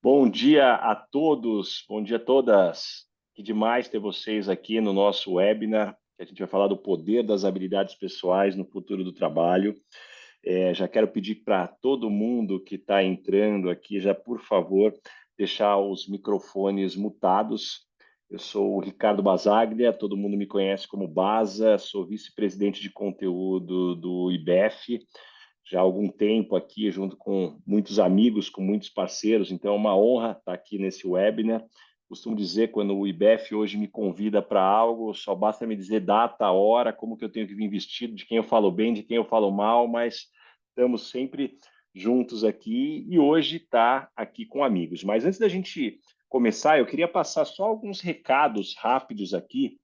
Bom dia a todos, bom dia a todas. Que demais ter vocês aqui no nosso webinar, que a gente vai falar do poder das habilidades pessoais no futuro do trabalho. Já quero pedir para todo mundo que está entrando aqui, já por favor, deixar os microfones mutados. Eu sou o Ricardo Basaglia, todo mundo me conhece como Baza, sou vice-presidente de conteúdo do IBEF já há algum tempo aqui, junto com muitos amigos, com muitos parceiros, então é uma honra estar aqui nesse webinar. Costumo dizer, quando o IBEF hoje me convida para algo, só basta me dizer data, hora, como que eu tenho que vir vestido, de quem eu falo bem, de quem eu falo mal, mas estamos sempre juntos aqui e hoje está aqui com amigos. Mas antes da gente começar, eu queria passar só alguns recados rápidos aqui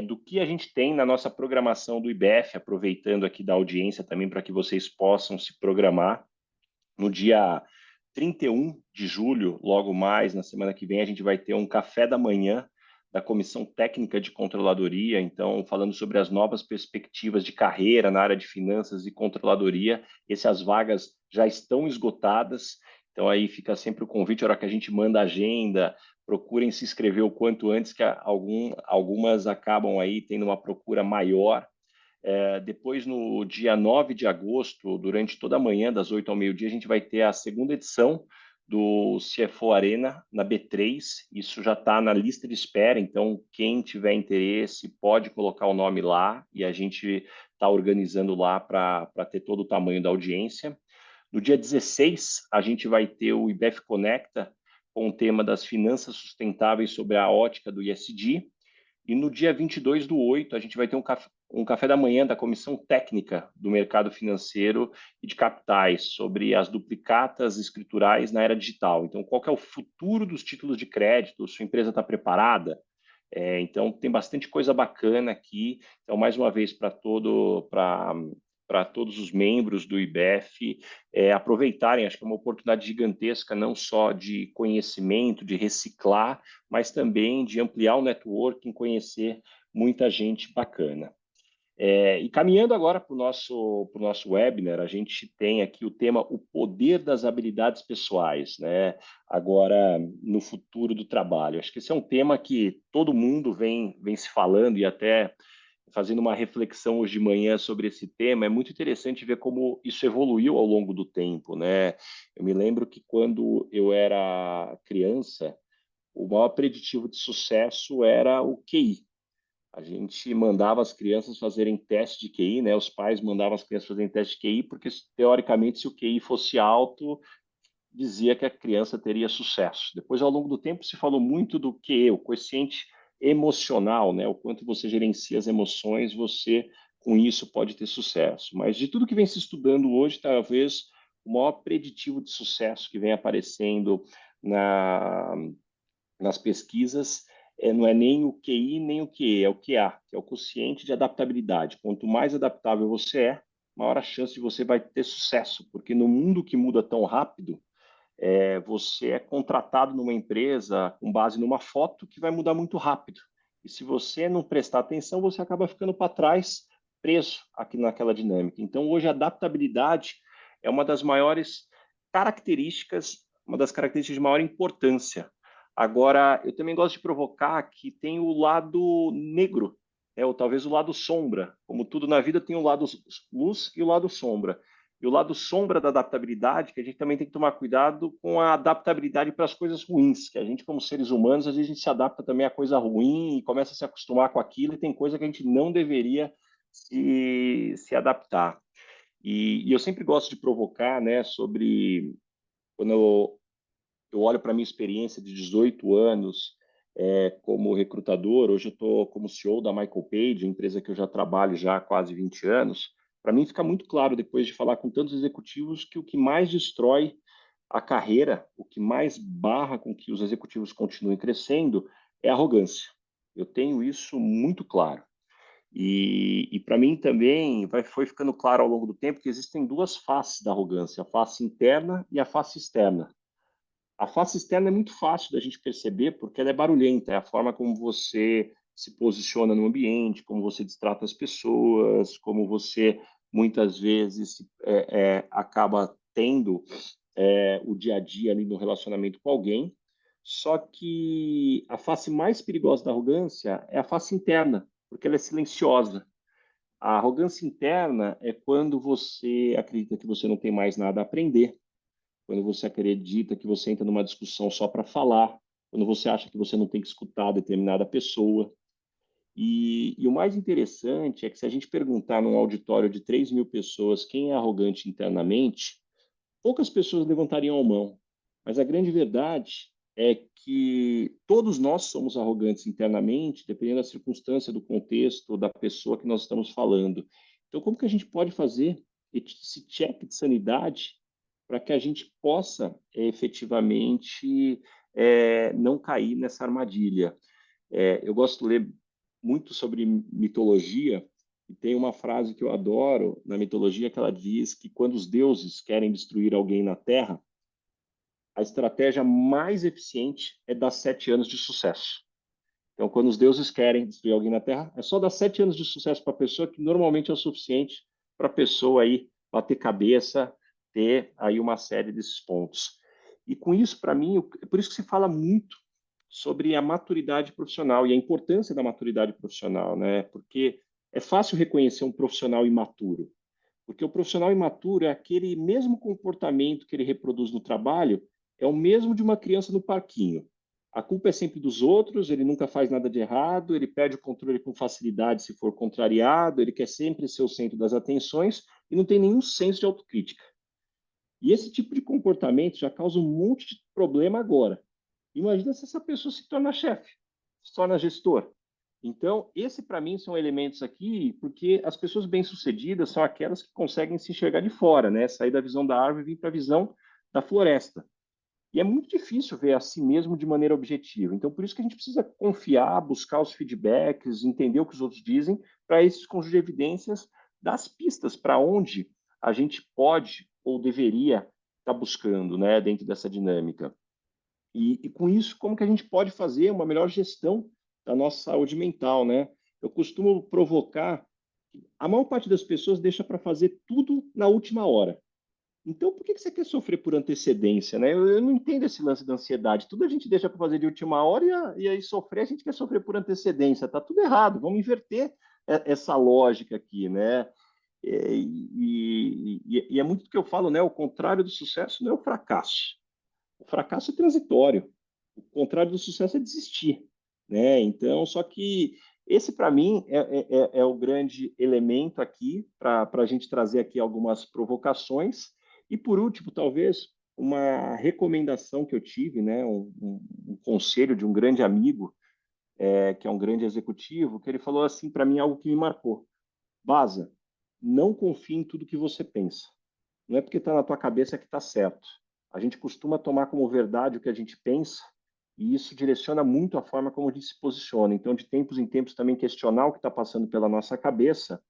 do que a gente tem na nossa programação do IBF, aproveitando aqui da audiência também para que vocês possam se programar. No dia 31 de julho, logo mais, na semana que vem, a gente vai ter um café da manhã da Comissão Técnica de Controladoria, então, falando sobre as novas perspectivas de carreira na área de finanças e controladoria. Essas vagas já estão esgotadas, então aí fica sempre o convite, a hora que a gente manda a agenda, procurem se inscrever o quanto antes, que algumas acabam aí tendo uma procura maior. Depois, no dia 9 de agosto, durante toda a manhã, das 8 ao meio-dia, a gente vai ter a segunda edição do CFO Arena na B3. Isso já está na lista de espera, então quem tiver interesse pode colocar o nome lá e a gente está organizando lá para ter todo o tamanho da audiência. No dia 16, a gente vai ter o IBEF Conecta com o tema das finanças sustentáveis sobre a ótica do ISD. E no dia 22/8, a gente vai ter um café da manhã da Comissão Técnica do Mercado Financeiro e de Capitais sobre as duplicatas escriturais na era digital. Então, qual que é o futuro dos títulos de crédito? Sua empresa está preparada? Então, tem bastante coisa bacana aqui. Então, mais uma vez, para todos os membros do IBEF aproveitarem, acho que é uma oportunidade gigantesca, não só de conhecimento, de reciclar, mas também de ampliar o networking, conhecer muita gente bacana. E caminhando agora para o nosso webinar, a gente tem aqui o tema O Poder das Habilidades Pessoais, né? Agora, no futuro do trabalho. Acho que esse é um tema que todo mundo vem se falando e até fazendo uma reflexão hoje de manhã sobre esse tema. É muito interessante ver como isso evoluiu ao longo do tempo, né? Eu me lembro que quando eu era criança, o maior preditivo de sucesso era o QI. A gente mandava as crianças fazerem teste de QI, né? Os pais mandavam as crianças fazerem teste de QI, porque teoricamente, se o QI fosse alto, dizia que a criança teria sucesso. Depois, ao longo do tempo, se falou muito do QE, o quociente emocional, né? O quanto você gerencia as emoções, você com isso pode ter sucesso. Mas de tudo que vem se estudando hoje, talvez o maior preditivo de sucesso que vem aparecendo na, nas pesquisas não é nem o QI nem o QE, é o QA, que é o quociente de adaptabilidade. Quanto mais adaptável você é, maior a chance de você vai ter sucesso, porque no mundo que muda tão rápido, você é contratado numa empresa com base numa foto que vai mudar muito rápido. E se você não prestar atenção, você acaba ficando para trás, preso aqui naquela dinâmica. Então, hoje, a adaptabilidade é uma das maiores características, uma das características de maior importância. Agora, eu também gosto de provocar que tem o lado negro, ou talvez o lado sombra. Como tudo na vida, tem o lado luz e o lado sombra. E o lado sombra da adaptabilidade, que a gente também tem que tomar cuidado com a adaptabilidade para as coisas ruins, que a gente, como seres humanos, às vezes a gente se adapta também a coisa ruim e começa a se acostumar com aquilo, e tem coisa que a gente não deveria se adaptar. E eu sempre gosto de provocar, né, sobre quando eu olho para a minha experiência de 18 anos como recrutador, hoje eu estou como CEO da Michael Page, empresa que eu já trabalho já há quase 20 anos. Para mim fica muito claro, depois de falar com tantos executivos, que o que mais destrói a carreira, o que mais barra com que os executivos continuem crescendo é a arrogância. Eu tenho isso muito claro. E para mim também foi ficando claro ao longo do tempo que existem duas faces da arrogância, a face interna e a face externa. A face externa é muito fácil da gente perceber porque ela é barulhenta, é a forma como você se posiciona no ambiente, como você destrata as pessoas, como você muitas vezes acaba tendo o dia a dia ali no relacionamento com alguém. Só que a face mais perigosa da arrogância é a face interna, porque ela é silenciosa. A arrogância interna é quando você acredita que você não tem mais nada a aprender, quando você acredita que você entra numa discussão só para falar, quando você acha que você não tem que escutar determinada pessoa. E o mais interessante é que se a gente perguntar num auditório de 3.000 pessoas quem é arrogante internamente, poucas pessoas levantariam a mão. Mas a grande verdade é que todos nós somos arrogantes internamente, dependendo da circunstância, do contexto, da pessoa que nós estamos falando. Então, como que a gente pode fazer esse check de sanidade para que a gente possa efetivamente não cair nessa armadilha? Eu gosto de ler muito sobre mitologia e tem uma frase que eu adoro na mitologia que ela diz que quando os deuses querem destruir alguém na Terra, a estratégia mais eficiente é dar 7 anos de sucesso. Então, quando os deuses querem destruir alguém na Terra, é só dar 7 anos de sucesso para a pessoa, que normalmente é o suficiente para a pessoa aí bater cabeça, ter aí uma série desses pontos. E com isso, para mim, é por isso que se fala muito sobre a maturidade profissional e a importância da maturidade profissional, né? Porque é fácil reconhecer um profissional imaturo, porque o profissional imaturo é aquele mesmo comportamento que ele reproduz no trabalho, é o mesmo de uma criança no parquinho. A culpa é sempre dos outros, ele nunca faz nada de errado, ele perde o controle com facilidade se for contrariado, ele quer sempre ser o centro das atenções e não tem nenhum senso de autocrítica. E esse tipo de comportamento já causa um monte de problema agora. Imagina se essa pessoa se torna chefe, se torna gestor. Então, esse para mim são elementos aqui, porque as pessoas bem-sucedidas são aquelas que conseguem se enxergar de fora, né? Sair da visão da árvore e vir para a visão da floresta. E é muito difícil ver a si mesmo de maneira objetiva. Então, por isso que a gente precisa confiar, buscar os feedbacks, entender o que os outros dizem, para esses conjuntos de evidências das pistas para onde a gente pode ou deveria estar buscando, né, dentro dessa dinâmica. E com isso, como que a gente pode fazer uma melhor gestão da nossa saúde mental, né? Eu costumo provocar, a maior parte das pessoas deixa para fazer tudo na última hora. Então, por que você quer sofrer por antecedência, né? Eu não entendo esse lance da ansiedade. Tudo a gente deixa para fazer de última hora e aí sofrer, a gente quer sofrer por antecedência. Tá tudo errado. Vamos inverter essa lógica aqui, né? E é muito do que eu falo, né? O contrário do sucesso não é o fracasso. O fracasso é transitório. O contrário do sucesso é desistir, né? Então, só que esse para mim é o grande elemento aqui para a gente trazer aqui algumas provocações. E por último, talvez uma recomendação que eu tive, né? Um conselho de um grande amigo, que é um grande executivo, que ele falou assim para mim algo que me marcou. Baza, não confie em tudo que você pensa. Não é porque está na tua cabeça que está certo. A gente costuma tomar como verdade o que a gente pensa e isso direciona muito a forma como a gente se posiciona. Então, de tempos em tempos, também questionar o que está passando pela nossa cabeça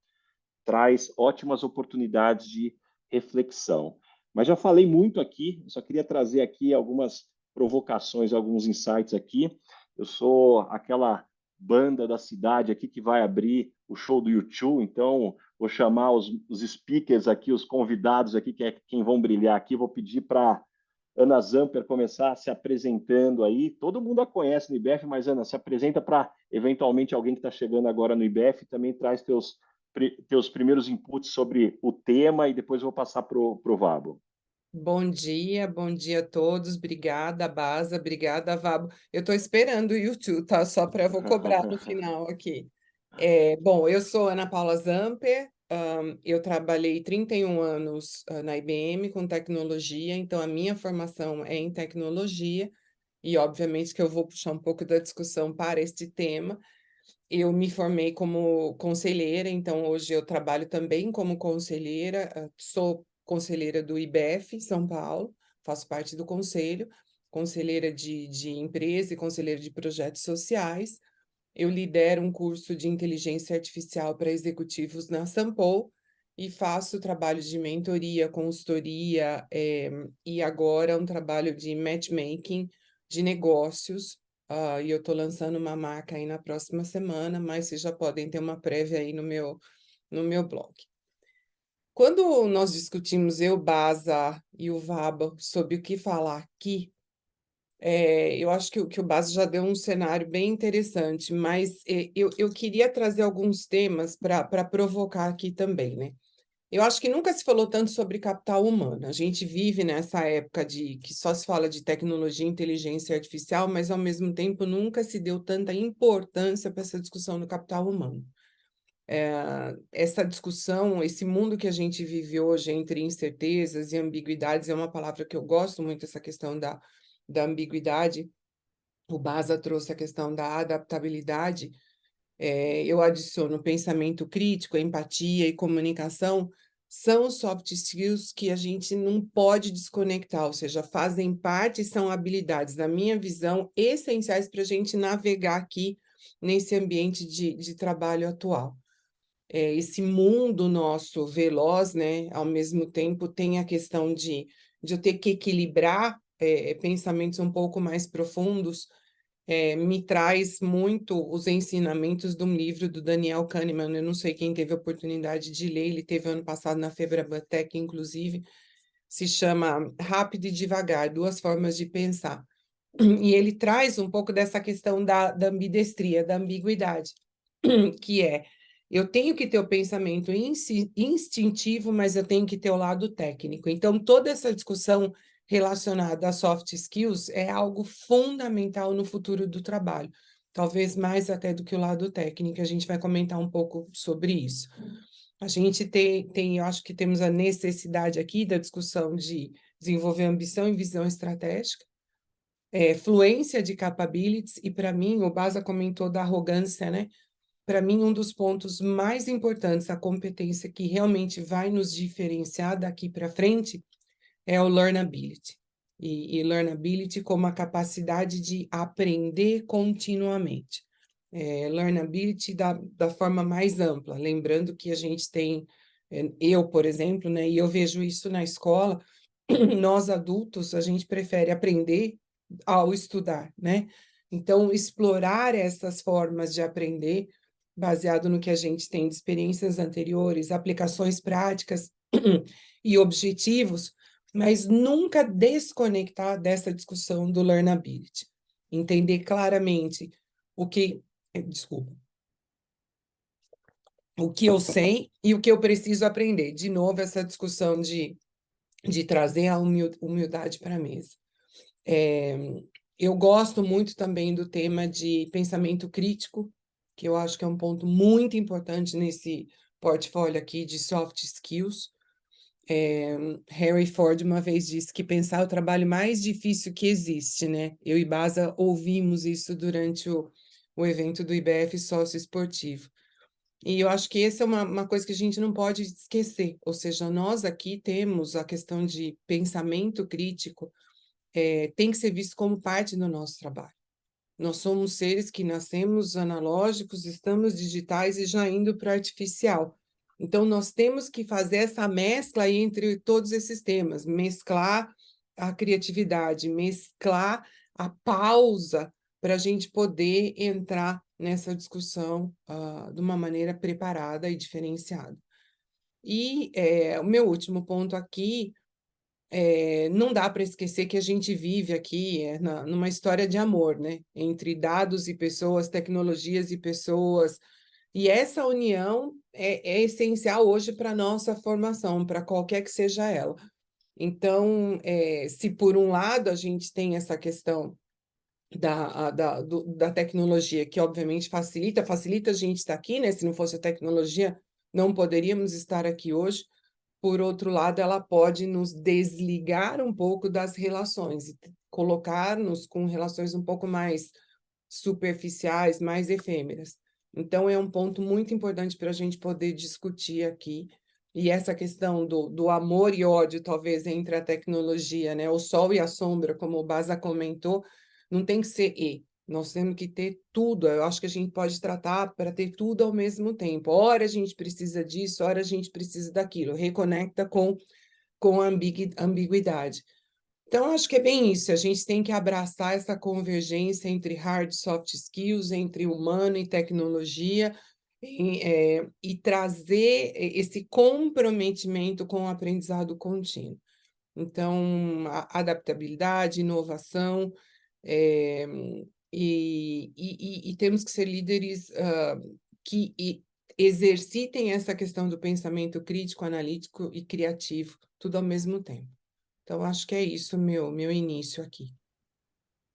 traz ótimas oportunidades de reflexão. Mas já falei muito aqui, só queria trazer aqui algumas provocações, alguns insights aqui. Eu sou aquela banda da cidade aqui que vai abrir o show do YouTube, então vou chamar os speakers aqui, os convidados aqui, que é quem vão brilhar aqui, vou pedir para Ana Zamper começar se apresentando aí. Todo mundo a conhece no IBEF, mas Ana, se apresenta para eventualmente alguém que está chegando agora no IBEF, também traz teus primeiros inputs sobre o tema e depois eu vou passar para o Vabo. Bom dia a todos. Obrigada, Baza. Obrigada, Vabo. Eu estou esperando o YouTube, tá? Só para eu vou cobrar no final aqui. Bom, eu sou Ana Paula Zamper. Eu trabalhei 31 anos na IBM com tecnologia, então a minha formação é em tecnologia, e obviamente que eu vou puxar um pouco da discussão para este tema. Eu me formei como conselheira, então hoje eu trabalho também como conselheira, sou conselheira do IBEF São Paulo, faço parte do conselho, conselheira de empresa e conselheira de projetos sociais. Eu lidero um curso de inteligência artificial para executivos na Sampo e faço trabalho de mentoria, consultoria, e agora um trabalho de matchmaking de negócios. E eu estou lançando uma marca aí na próxima semana, mas vocês já podem ter uma prévia aí no meu blog. Quando nós discutimos, eu, Basa e o Vaba, sobre o que falar aqui, eu acho que o Basa já deu um cenário bem interessante, mas eu queria trazer alguns temas para provocar aqui também, né? Eu acho que nunca se falou tanto sobre capital humano. A gente vive nessa época de que só se fala de tecnologia e inteligência artificial, mas ao mesmo tempo nunca se deu tanta importância para essa discussão do capital humano. Essa discussão, esse mundo que a gente vive hoje entre incertezas e ambiguidades, é uma palavra que eu gosto muito, essa questão da ambiguidade. O Basa trouxe a questão da adaptabilidade. Eu adiciono pensamento crítico, empatia e comunicação, são soft skills que a gente não pode desconectar, ou seja, fazem parte e são habilidades, na minha visão, essenciais para a gente navegar aqui nesse ambiente de trabalho atual. Esse mundo nosso veloz, né, ao mesmo tempo tem a questão de eu ter que equilibrar pensamentos um pouco mais profundos, me traz muito os ensinamentos de um livro do Daniel Kahneman. Eu não sei quem teve a oportunidade de ler, ele teve ano passado na Febrabatec, inclusive, se chama Rápido e Devagar, Duas Formas de Pensar. E ele traz um pouco dessa questão da ambidestria, da ambiguidade, que eu tenho que ter o pensamento instintivo, mas eu tenho que ter o lado técnico. Então, toda essa discussão relacionada a soft skills é algo fundamental no futuro do trabalho, talvez mais até do que o lado técnico. A gente vai comentar um pouco sobre isso. A gente eu acho que temos a necessidade aqui da discussão de desenvolver ambição e visão estratégica, fluência de capabilities, e para mim, o Basa comentou da arrogância, né? Para mim, um dos pontos mais importantes, a competência que realmente vai nos diferenciar daqui para frente, é o learnability. E learnability como a capacidade de aprender continuamente. Learnability da forma mais ampla, lembrando que a gente tem, eu, por exemplo, né, e eu vejo isso na escola, nós adultos, a gente prefere aprender ao estudar, né? Então, explorar essas formas de aprender, baseado no que a gente tem de experiências anteriores, aplicações práticas e objetivos, mas nunca desconectar dessa discussão do learnability. Entender claramente desculpa, o que eu sei e o que eu preciso aprender. De novo, essa discussão de trazer a humildade para a mesa. Eu gosto muito também do tema de pensamento crítico, que eu acho que é um ponto muito importante nesse portfólio aqui de soft skills. Harry Ford uma vez disse que pensar é o trabalho mais difícil que existe, né? Eu e Basa ouvimos isso durante o evento do IBF Sócio Esportivo. E eu acho que essa é uma coisa que a gente não pode esquecer, ou seja, nós aqui temos a questão de pensamento crítico, tem que ser visto como parte do nosso trabalho. Nós somos seres que nascemos analógicos, estamos digitais e já indo para artificial. Então, nós temos que fazer essa mescla aí entre todos esses temas, mesclar a criatividade, mesclar a pausa para a gente poder entrar nessa discussão de uma maneira preparada e diferenciada. E o meu último ponto aqui, não dá para esquecer que a gente vive aqui numa história de amor, né? Entre dados e pessoas, tecnologias e pessoas, e essa união é essencial hoje para a nossa formação, para qualquer que seja ela. Então, se por um lado a gente tem essa questão da tecnologia, que obviamente facilita a gente estar aqui, né? Se não fosse a tecnologia, não poderíamos estar aqui hoje. Por outro lado, ela pode nos desligar um pouco das relações e colocar-nos com relações um pouco mais superficiais, mais efêmeras. Então, é um ponto muito importante para a gente poder discutir aqui. E essa questão do amor e ódio, talvez, entre a tecnologia, né? O sol e a sombra, como o Basa comentou, não tem que ser e. Nós temos que ter tudo. Eu acho que a gente pode tratar para ter tudo ao mesmo tempo. Ora a gente precisa disso, ora a gente precisa daquilo. Reconecta com a ambiguidade. Então, acho que é bem isso. A gente tem que abraçar essa convergência entre hard e soft skills, entre humano e tecnologia, e trazer esse comprometimento com o aprendizado contínuo. Então, adaptabilidade, inovação, eh, e temos que ser líderes que exercitem essa questão do pensamento crítico, analítico e criativo, tudo ao mesmo tempo. Então, acho que é isso meu início aqui.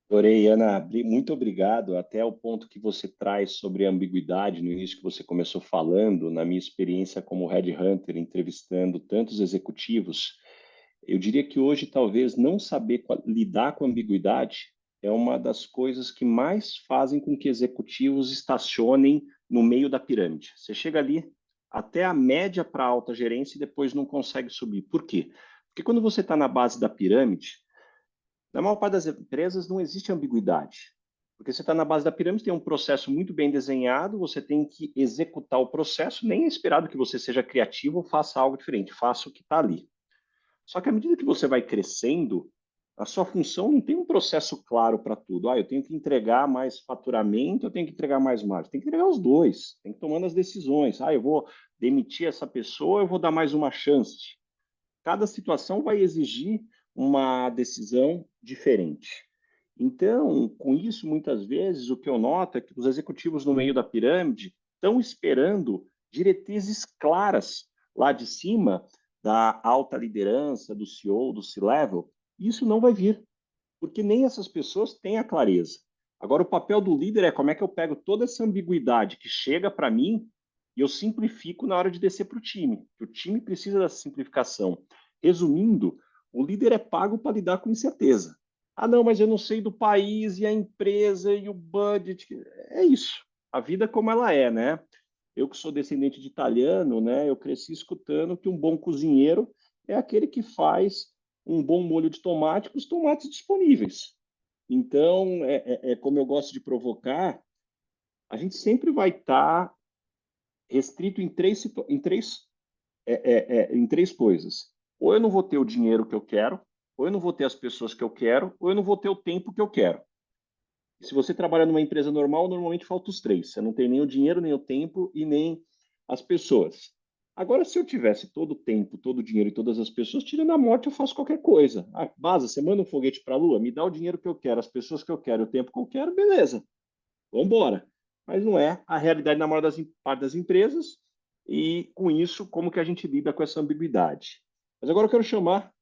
Adorei, Ana, muito obrigado. Até o ponto que você traz sobre a ambiguidade no início que você começou falando, na minha experiência como headhunter, entrevistando tantos executivos, eu diria que hoje talvez não saber lidar com a ambiguidade é uma das coisas que mais fazem com que executivos estacionem no meio da pirâmide. Você chega ali até a média para a alta gerência e depois não consegue subir. Por quê? Porque quando você está na base da pirâmide, na maior parte das empresas não existe ambiguidade. Porque você está na base da pirâmide, tem um processo muito bem desenhado, você tem que executar o processo, nem é esperado que você seja criativo ou faça algo diferente, faça o que está ali. Só que à medida que você vai crescendo, a sua função não tem um processo claro para tudo. Eu tenho que entregar mais faturamento, eu tenho que entregar mais margem. Tem que entregar os dois, tem que tomar as decisões. Eu vou demitir essa pessoa, eu vou dar mais uma chance. Cada situação vai exigir uma decisão diferente. Então, com isso, muitas vezes, o que eu noto é que os executivos no meio da pirâmide estão esperando diretrizes claras lá de cima, da alta liderança, do CEO, do C-Level. Isso não vai vir, porque nem essas pessoas têm a clareza. Agora, o papel do líder é como é que eu pego toda essa ambiguidade que chega para mim e eu simplifico na hora de descer para o time. O time precisa dessa simplificação. Resumindo, o líder é pago para lidar com incerteza. Não, mas eu não sei do país e a empresa e o budget. É isso. A vida como ela é, né? Eu que sou descendente de italiano, né? Eu cresci escutando que um bom cozinheiro é aquele que faz um bom molho de tomate com os tomates disponíveis. Então, como eu gosto de provocar, a gente sempre vai estar restrito em três coisas. Ou eu não vou ter o dinheiro que eu quero, ou eu não vou ter as pessoas que eu quero, ou eu não vou ter o tempo que eu quero. E se você trabalha numa empresa normal, normalmente falta os três. Você não tem nem o dinheiro, nem o tempo e nem as pessoas. Agora, se eu tivesse todo o tempo, todo o dinheiro e todas as pessoas, tirando a morte, eu faço qualquer coisa. Baza, você manda um foguete para a Lua, me dá o dinheiro que eu quero, as pessoas que eu quero, o tempo que eu quero, beleza. Vamos embora. Mas não é a realidade na maior parte das empresas, e com isso, como que a gente lida com essa ambiguidade? Mas agora eu quero chamar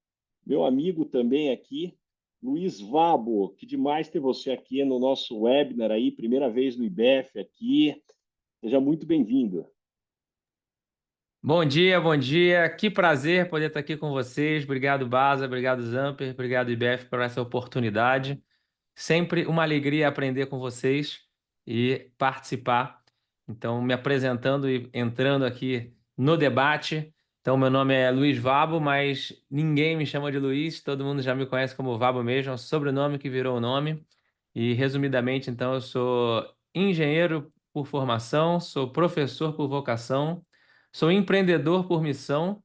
meu amigo também aqui, Luiz Vabo, que demais ter você aqui no nosso webinar aí, primeira vez no IBEF aqui. Seja muito bem-vindo. Bom dia, bom dia. Que prazer poder estar aqui com vocês. Obrigado, Baza, obrigado, Zamper, obrigado, IBEF, por essa oportunidade. Sempre uma alegria aprender com vocês e participar. Então, me apresentando e entrando aqui no debate. Então, meu nome é Luiz Vabo, mas ninguém me chama de Luiz, todo mundo já me conhece como Vabo mesmo, é um sobrenome que virou o nome. E, resumidamente, então, eu sou engenheiro por formação, sou professor por vocação, sou empreendedor por missão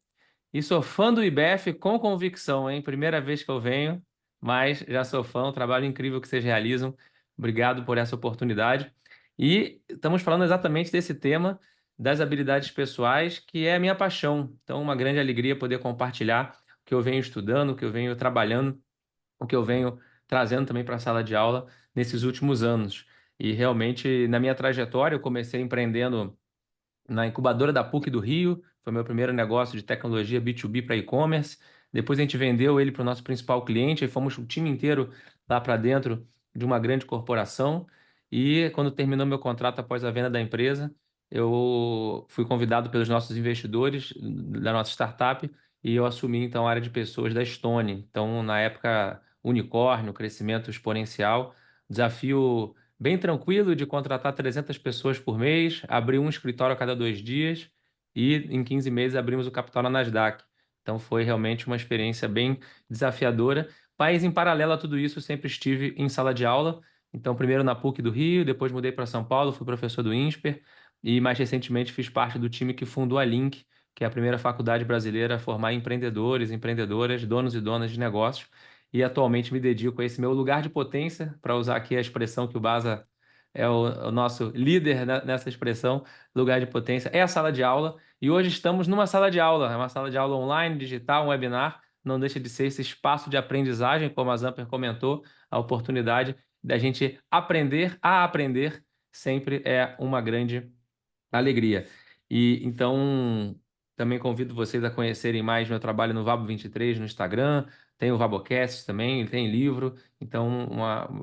e sou fã do IBEF com convicção, hein? Primeira vez que eu venho, mas já sou fã, um trabalho incrível que vocês realizam. Obrigado por essa oportunidade. E estamos falando exatamente desse tema das habilidades pessoais, que é a minha paixão. Então, uma grande alegria poder compartilhar o que eu venho estudando, o que eu venho trabalhando, o que eu venho trazendo também para a sala de aula nesses últimos anos. E realmente, na minha trajetória, eu comecei empreendendo na incubadora da PUC do Rio, foi meu primeiro negócio de tecnologia B2B para e-commerce. Depois a gente vendeu ele para o nosso principal cliente, e fomos o time inteiro lá para dentro de uma grande corporação. E quando terminou meu contrato após a venda da empresa, eu fui convidado pelos nossos investidores da nossa startup e eu assumi então a área de pessoas da Stone. Então, na época, unicórnio, crescimento exponencial, desafio bem tranquilo de contratar 300 pessoas por mês, abrir um escritório a cada 2 dias e em 15 meses abrimos o capital na Nasdaq. Então foi realmente uma experiência bem desafiadora. Mas em paralelo a tudo isso, sempre estive em sala de aula. Então primeiro na PUC do Rio, depois mudei para São Paulo, fui professor do INSPER e mais recentemente fiz parte do time que fundou a Link, que é a primeira faculdade brasileira a formar empreendedores, empreendedoras, donos e donas de negócios. E atualmente me dedico a esse meu lugar de potência, para usar aqui a expressão que o Baza é o nosso líder nessa expressão, lugar de potência, é a sala de aula. E hoje estamos numa sala de aula, é uma sala de aula online, digital, um webinar, não deixa de ser esse espaço de aprendizagem, como a Zamper comentou, a oportunidade da gente aprender a aprender sempre é uma grande alegria. E então também convido vocês a conhecerem mais meu trabalho no Vabo 23 no Instagram, tem o Vabocast também, tem livro, então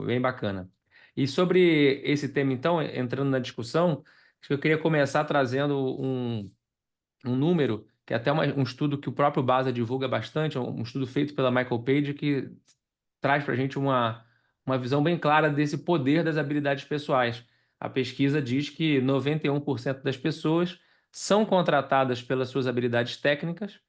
bem bacana. E sobre esse tema, então, entrando na discussão, acho que eu queria começar trazendo um número, que é até um estudo que o próprio Basa divulga bastante, um estudo feito pela Michael Page, que traz para a gente uma visão bem clara desse poder das habilidades pessoais. A pesquisa diz que 91% das pessoas são contratadas pelas suas habilidades técnicas,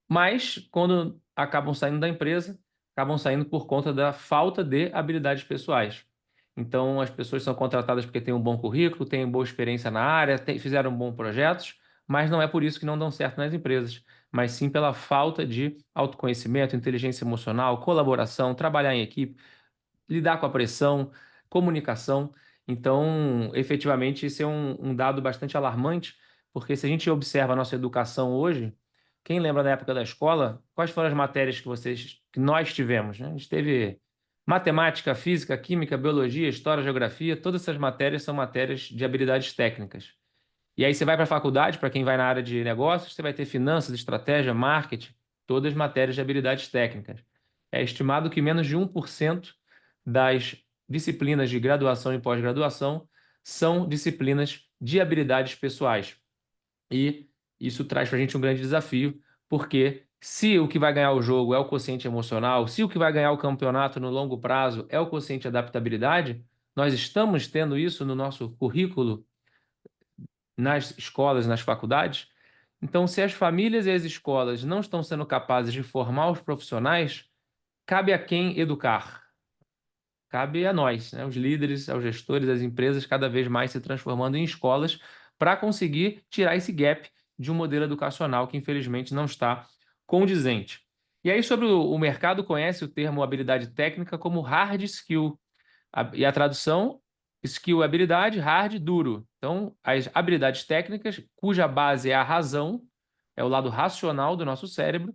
mas quando acabam saindo da empresa, acabam saindo por conta da falta de habilidades pessoais. Então, as pessoas são contratadas porque têm um bom currículo, têm boa experiência na área, fizeram bons projetos, mas não é por isso que não dão certo nas empresas, mas sim pela falta de autoconhecimento, inteligência emocional, colaboração, trabalhar em equipe, lidar com a pressão, comunicação. Então, efetivamente, esse é um dado bastante alarmante, porque se a gente observa a nossa educação hoje, quem lembra da época da escola, quais foram as matérias que nós tivemos, né? A gente teve matemática, física, química, biologia, história, geografia, todas essas matérias são matérias de habilidades técnicas. E aí você vai para a faculdade, para quem vai na área de negócios, você vai ter finanças, estratégia, marketing, todas matérias de habilidades técnicas. É estimado que menos de 1% das disciplinas de graduação e pós-graduação são disciplinas de habilidades pessoais. E isso traz para a gente um grande desafio, porque se o que vai ganhar o jogo é o quociente emocional, se o que vai ganhar o campeonato no longo prazo é o quociente de adaptabilidade, nós estamos tendo isso no nosso currículo nas escolas, nas faculdades. Então, se as famílias e as escolas não estão sendo capazes de formar os profissionais, cabe a quem educar? Cabe a nós, né? Os líderes, aos gestores, as empresas cada vez mais se transformando em escolas para conseguir tirar esse gap de um modelo educacional que, infelizmente, não está condizente. E aí, sobre o mercado, conhece o termo habilidade técnica como hard skill. E a tradução, skill é habilidade, hard, duro. Então, as habilidades técnicas, cuja base é a razão, é o lado racional do nosso cérebro,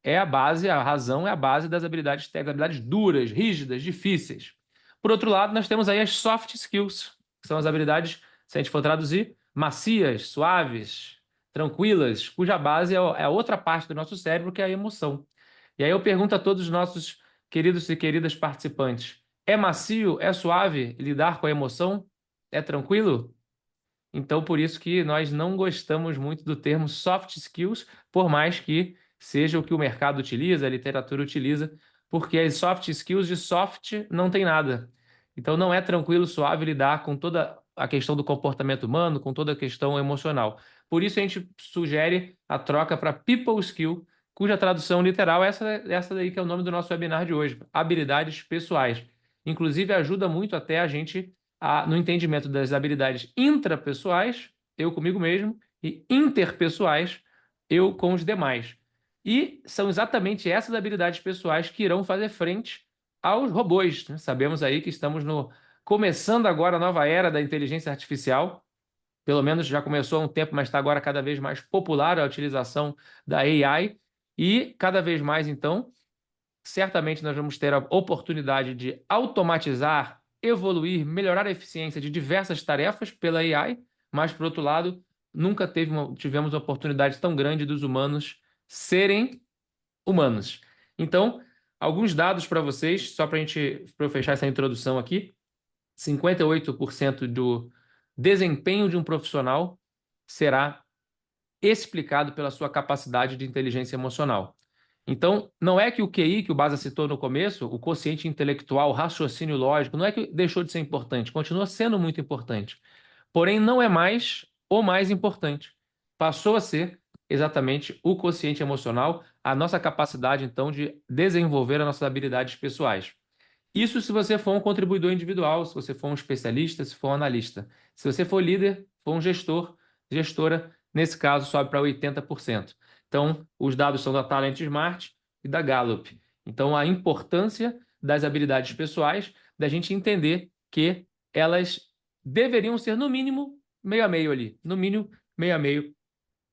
é a base, a razão é a base das habilidades técnicas, habilidades duras, rígidas, difíceis. Por outro lado, nós temos aí as soft skills, que são as habilidades, se a gente for traduzir, macias, suaves, tranquilas, cuja base é a outra parte do nosso cérebro, que é a emoção. E aí eu pergunto a todos os nossos queridos e queridas participantes: é macio, é suave lidar com a emoção? É tranquilo? Então, por isso que nós não gostamos muito do termo soft skills, por mais que seja o que o mercado utiliza, a literatura utiliza, porque as soft skills de soft não tem nada. Então, não é tranquilo, suave lidar com toda a questão do comportamento humano, com toda a questão emocional. Por isso, a gente sugere a troca para people skill, cuja tradução literal é essa daí que é o nome do nosso webinar de hoje, habilidades pessoais. Inclusive, ajuda muito até a gente no entendimento das habilidades intrapessoais, eu comigo mesmo, e interpessoais, eu com os demais. E são exatamente essas habilidades pessoais que irão fazer frente aos robôs, né? Sabemos aí que estamos começando agora a nova era da inteligência artificial, pelo menos já começou há um tempo, mas está agora cada vez mais popular a utilização da AI, e cada vez mais, então, certamente nós vamos ter a oportunidade de automatizar, evoluir, melhorar a eficiência de diversas tarefas pela AI, mas, por outro lado, nunca tivemos uma oportunidade tão grande dos humanos serem humanos. Então, alguns dados para vocês, só para eu fechar essa introdução aqui: 58% do desempenho de um profissional será explicado pela sua capacidade de inteligência emocional. Então, não é que o QI, que o Basa citou no começo, o quociente intelectual, o raciocínio lógico, não é que deixou de ser importante, continua sendo muito importante. Porém, não é mais o mais importante. Passou a ser exatamente o quociente emocional, a nossa capacidade, então, de desenvolver as nossas habilidades pessoais. Isso se você for um contribuidor individual, se você for um especialista, se for um analista. Se você for líder, for um gestor, gestora, nesse caso sobe para 80%. Então, os dados são da Talent Smart e da Gallup. Então, a importância das habilidades pessoais, da gente entender que elas deveriam ser, no mínimo, meio a meio ali. No mínimo, meio a meio.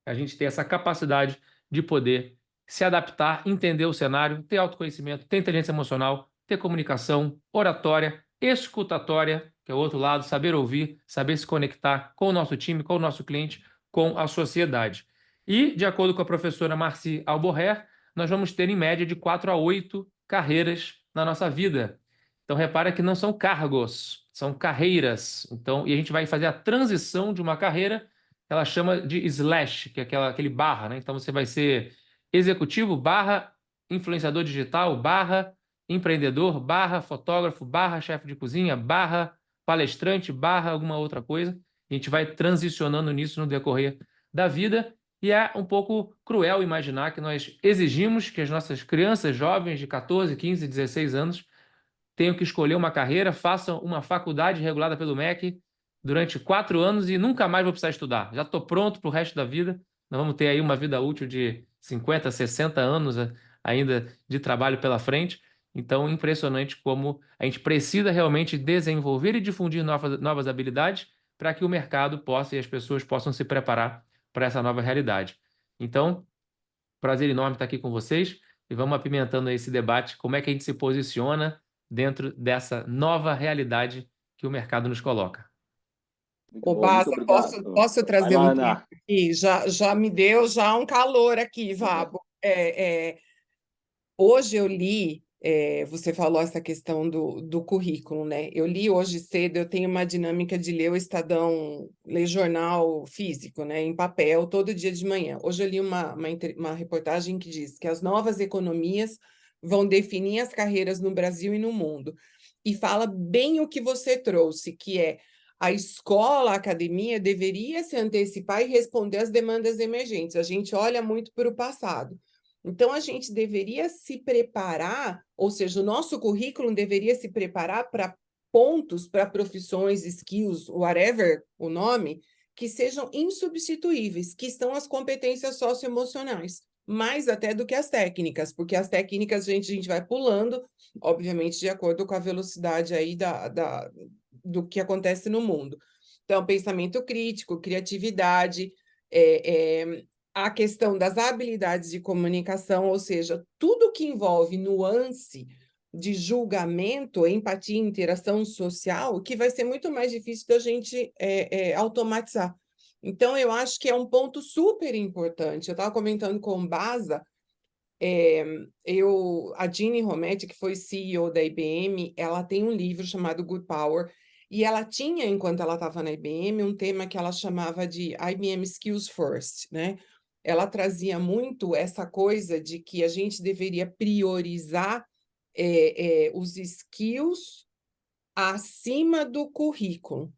A gente tem essa capacidade de poder se adaptar, entender o cenário, ter autoconhecimento, ter inteligência emocional, ter comunicação, oratória, escutatória, que é o outro lado, saber ouvir, saber se conectar com o nosso time, com o nosso cliente, com a sociedade. E, de acordo com a professora Marci Alborrer, nós vamos ter, em média, de 4 a 8 carreiras na nossa vida. Então, repara que não são cargos, são carreiras. Então, e a gente vai fazer a transição de uma carreira, ela chama de slash, que é aquele barra, né? Então, você vai ser executivo, barra influenciador digital, barra empreendedor, barra fotógrafo, barra chefe de cozinha, barra palestrante, barra alguma outra coisa. A gente vai transicionando nisso no decorrer da vida. E é um pouco cruel imaginar que nós exigimos que as nossas crianças jovens de 14, 15, 16 anos tenham que escolher uma carreira, façam uma faculdade regulada pelo MEC durante 4 anos e nunca mais vou precisar estudar. Já estou pronto para o resto da vida. Nós vamos ter aí uma vida útil de 50, 60 anos ainda de trabalho pela frente. Então, impressionante como a gente precisa realmente desenvolver e difundir novas habilidades para que o mercado possa e as pessoas possam se preparar para essa nova realidade. Então, prazer enorme estar aqui com vocês e vamos apimentando esse debate, como é que a gente se posiciona dentro dessa nova realidade que o mercado nos coloca. Muito Ô, bom, muito Baza, obrigado. posso Vai trazer lá, um Ana. tema aqui? Já me deu já um calor aqui, Vabo. Hoje eu li, você falou essa questão do currículo, né? Eu li hoje cedo, eu tenho uma dinâmica de ler o Estadão, ler jornal físico, né? Em papel, todo dia de manhã. Hoje eu li uma reportagem que diz que as novas economias vão definir as carreiras no Brasil e no mundo. E fala bem o que você trouxe, que é a escola, a academia deveria se antecipar e responder às demandas emergentes. A gente olha muito para o passado. Então, a gente deveria se preparar, ou seja, o nosso currículo deveria se preparar para pontos, para profissões, skills, whatever o nome, que sejam insubstituíveis, que são as competências socioemocionais, mais até do que as técnicas, porque as técnicas a gente vai pulando, obviamente, de acordo com a velocidade aí do que acontece no mundo. Então, pensamento crítico, criatividade, a questão das habilidades de comunicação, ou seja, tudo que envolve nuance de julgamento, empatia, interação social, que vai ser muito mais difícil da gente automatizar. Então, eu acho que é um ponto super importante. Eu estava comentando com o Baza, a Ginny Rometty, que foi CEO da IBM, ela tem um livro chamado Good Power, e ela tinha, enquanto ela estava na IBM, um tema que ela chamava de IBM Skills First, né? Ela trazia muito essa coisa de que a gente deveria priorizar os skills acima do currículo.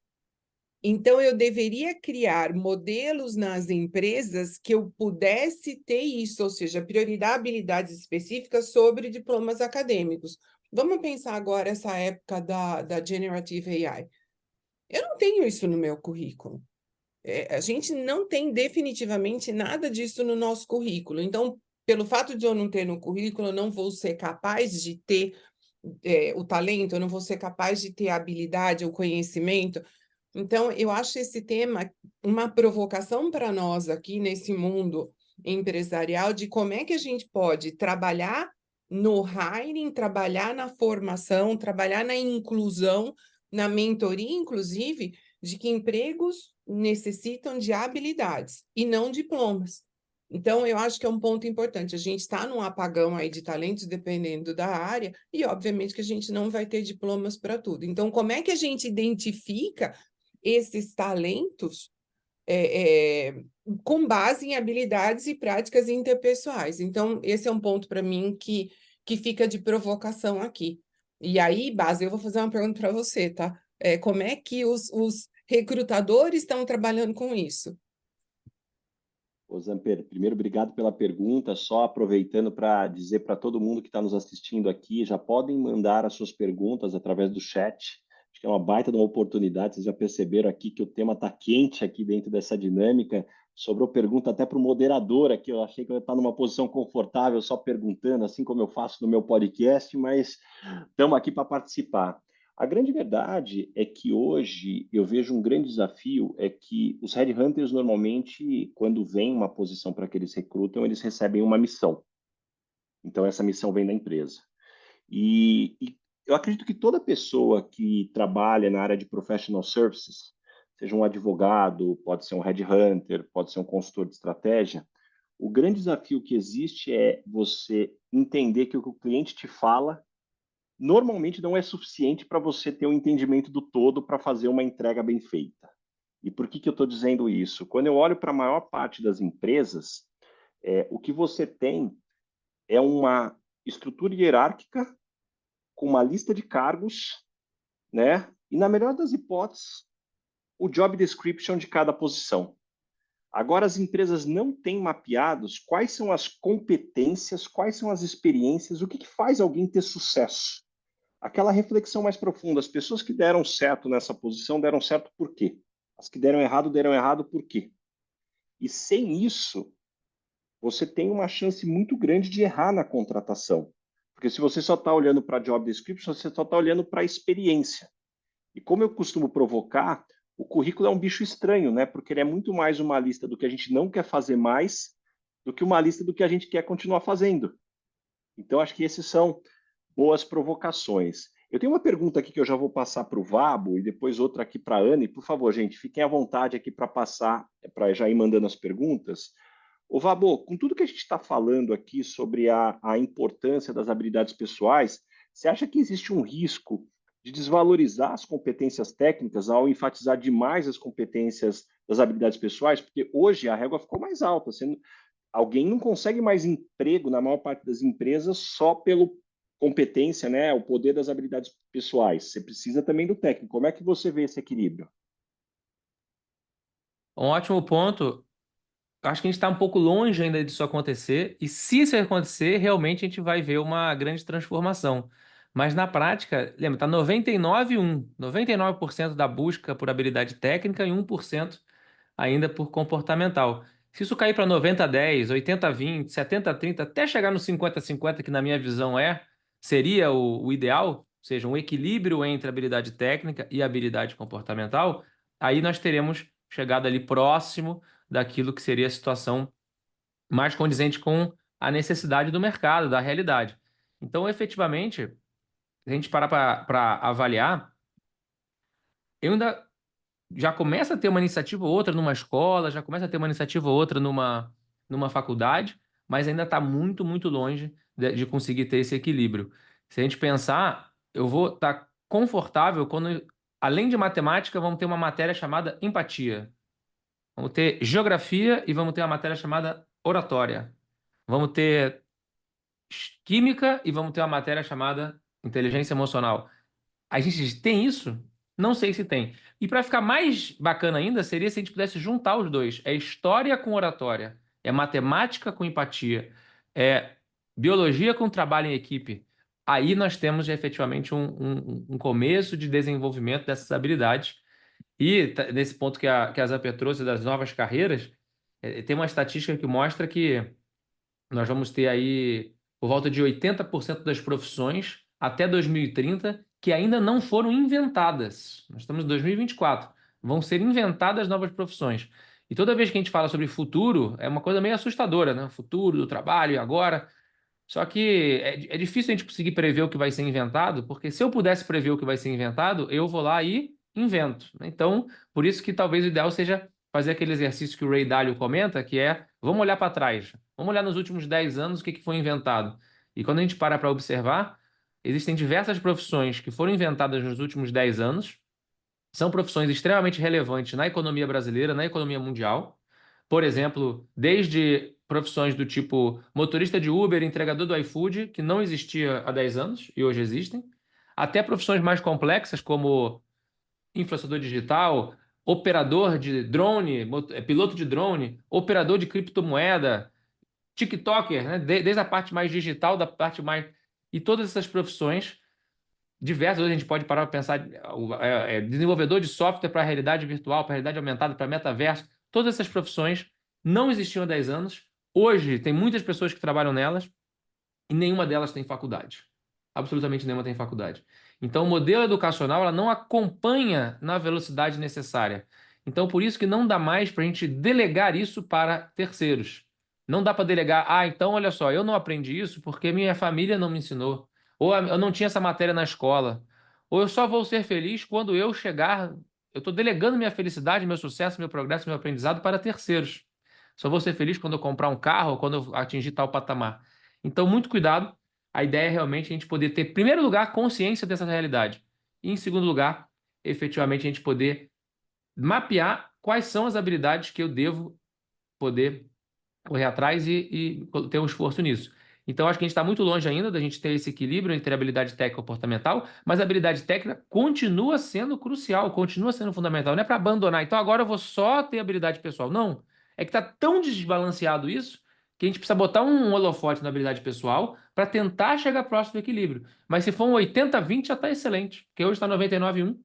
Então, eu deveria criar modelos nas empresas que eu pudesse ter isso, ou seja, priorizar habilidades específicas sobre diplomas acadêmicos. Vamos pensar agora essa época da Generative AI. Eu não tenho isso no meu currículo. A gente não tem definitivamente nada disso no nosso currículo. Então, pelo fato de eu não ter no currículo, eu não vou ser capaz de ter o talento, eu não vou ser capaz de ter a habilidade, o conhecimento. Então, eu acho esse tema uma provocação para nós aqui nesse mundo empresarial de como é que a gente pode trabalhar no hiring, trabalhar na formação, trabalhar na inclusão, na mentoria, inclusive, de que empregos necessitam de habilidades e não diplomas. Então, eu acho que é um ponto importante. A gente está num apagão aí de talentos, dependendo da área, e obviamente que a gente não vai ter diplomas para tudo. Então, como é que a gente identifica esses talentos com base em habilidades e práticas interpessoais? Então, esse é um ponto para mim que fica de provocação aqui. E aí, Base, eu vou fazer uma pergunta para você, tá? Como é que os recrutadores estão trabalhando com isso? Ô, Zamper, primeiro, obrigado pela pergunta. Só aproveitando para dizer para todo mundo que está nos assistindo aqui, já podem mandar as suas perguntas através do chat. Acho que é uma baita de uma oportunidade. Vocês já perceberam aqui que o tema está quente aqui dentro dessa dinâmica. Sobrou pergunta até para o moderador aqui. Eu achei que eu ia estar numa posição confortável só perguntando, assim como eu faço no meu podcast, mas estamos aqui para participar. A grande verdade é que hoje eu vejo um grande desafio é que os headhunters normalmente, quando vem uma posição para que eles recrutam, eles recebem uma missão. Então essa missão vem da empresa. E eu acredito que toda pessoa que trabalha na área de professional services, seja um advogado, pode ser um headhunter, pode ser um consultor de estratégia, o grande desafio que existe é você entender que o que o cliente te fala normalmente não é suficiente para você ter um entendimento do todo para fazer uma entrega bem feita. E por que, que eu estou dizendo isso? Quando eu olho para a maior parte das empresas, o que você tem é uma estrutura hierárquica com uma lista de cargos, né? E na melhor das hipóteses, o job description de cada posição. Agora as empresas não têm mapeados quais são as competências, quais são as experiências, o que, que faz alguém ter sucesso. Aquela reflexão mais profunda, as pessoas que deram certo nessa posição deram certo por quê? As que deram errado por quê? E sem isso, você tem uma chance muito grande de errar na contratação. Porque se você só está olhando para job description, você só está olhando para a experiência. E como eu costumo provocar, o currículo é um bicho estranho, né? Porque ele é muito mais uma lista do que a gente não quer fazer mais do que uma lista do que a gente quer continuar fazendo. Então, acho que esses são boas provocações. Eu tenho uma pergunta aqui que eu já vou passar para o Vabo e depois outra aqui para a Anne. Por favor, gente, fiquem à vontade aqui para passar, para já ir mandando as perguntas. Ô, Vabo, com tudo que a gente está falando aqui sobre a importância das habilidades pessoais, você acha que existe um risco de desvalorizar as competências técnicas ao enfatizar demais as competências das habilidades pessoais? Porque hoje a régua ficou mais alta. Alguém não consegue mais emprego na maior parte das empresas só pelo competência, né, o poder das habilidades pessoais. Você precisa também do técnico. Como é que você vê esse equilíbrio? Um ótimo ponto. Acho que a gente está um pouco longe ainda disso acontecer, e se isso acontecer, realmente a gente vai ver uma grande transformação. Mas na prática, lembra, está 99,1. 99% da busca por habilidade técnica e 1% ainda por comportamental. Se isso cair para 90-10, 80-20, 70-30, até chegar no 50-50, que na minha visão seria o ideal, ou seja, um equilíbrio entre habilidade técnica e habilidade comportamental, aí nós teremos chegado ali próximo daquilo que seria a situação mais condizente com a necessidade do mercado, da realidade. Então, efetivamente, se a gente parar para avaliar, eu ainda já começa a ter uma iniciativa ou outra numa escola, já começa a ter uma iniciativa ou outra numa faculdade, mas ainda está muito, muito longe de conseguir ter esse equilíbrio. Se a gente pensar, eu vou estar confortável quando, além de matemática, vamos ter uma matéria chamada empatia. Vamos ter geografia e vamos ter uma matéria chamada oratória. Vamos ter química e vamos ter uma matéria chamada inteligência emocional. A gente tem isso? Não sei se tem. E para ficar mais bacana ainda, seria se a gente pudesse juntar os dois. É história com oratória, é matemática com empatia, é biologia com trabalho em equipe. Aí nós temos efetivamente um começo de desenvolvimento dessas habilidades. E nesse ponto que a Zamper trouxe das novas carreiras, tem uma estatística que mostra que nós vamos ter aí por volta de 80% das profissões até 2030 que ainda não foram inventadas. Nós estamos em 2024. Vão ser inventadas novas profissões. E toda vez que a gente fala sobre futuro, é uma coisa meio assustadora, né? Futuro do trabalho e agora. Só que é difícil a gente conseguir prever o que vai ser inventado, porque se eu pudesse prever o que vai ser inventado, eu vou lá e invento, né? Então, por isso que talvez o ideal seja fazer aquele exercício que o Ray Dalio comenta, que é, vamos olhar para trás, vamos olhar nos últimos 10 anos o que foi inventado. E quando a gente para observar, existem diversas profissões que foram inventadas nos últimos 10 anos, são profissões extremamente relevantes na economia brasileira, na economia mundial. Por exemplo, desde profissões do tipo motorista de Uber, entregador do iFood, que não existia há 10 anos e hoje existem, até profissões mais complexas como influenciador digital, operador de drone, piloto de drone, operador de criptomoeda, TikToker, né? Desde a parte mais digital, da parte mais... E todas essas profissões diversas, hoje a gente pode parar para pensar, desenvolvedor de software para realidade virtual, para realidade aumentada, para metaverso, todas essas profissões não existiam há 10 anos. Hoje tem muitas pessoas que trabalham nelas e nenhuma delas tem faculdade. Absolutamente nenhuma tem faculdade. Então, o modelo educacional ela não acompanha na velocidade necessária. Então, por isso que não dá mais para a gente delegar isso para terceiros. Não dá para delegar, então, olha só, eu não aprendi isso porque minha família não me ensinou. Ou eu não tinha essa matéria na escola. Ou eu só vou ser feliz quando eu chegar. Eu estou delegando minha felicidade, meu sucesso, meu progresso, meu aprendizado para terceiros. Só vou ser feliz quando eu comprar um carro ou quando eu atingir tal patamar. Então, muito cuidado. A ideia é realmente a gente poder ter, em primeiro lugar, consciência dessa realidade. E, em segundo lugar, efetivamente, a gente poder mapear quais são as habilidades que eu devo poder correr atrás e ter um esforço nisso. Então, acho que a gente está muito longe ainda da gente ter esse equilíbrio entre a habilidade técnica e comportamental, mas a habilidade técnica continua sendo crucial, continua sendo fundamental. Não é para abandonar. Então, agora eu vou só ter habilidade pessoal. Não. É que está tão desbalanceado isso que a gente precisa botar um holofote na habilidade pessoal para tentar chegar próximo do equilíbrio. Mas se for um 80-20, já está excelente, porque hoje está 99-1.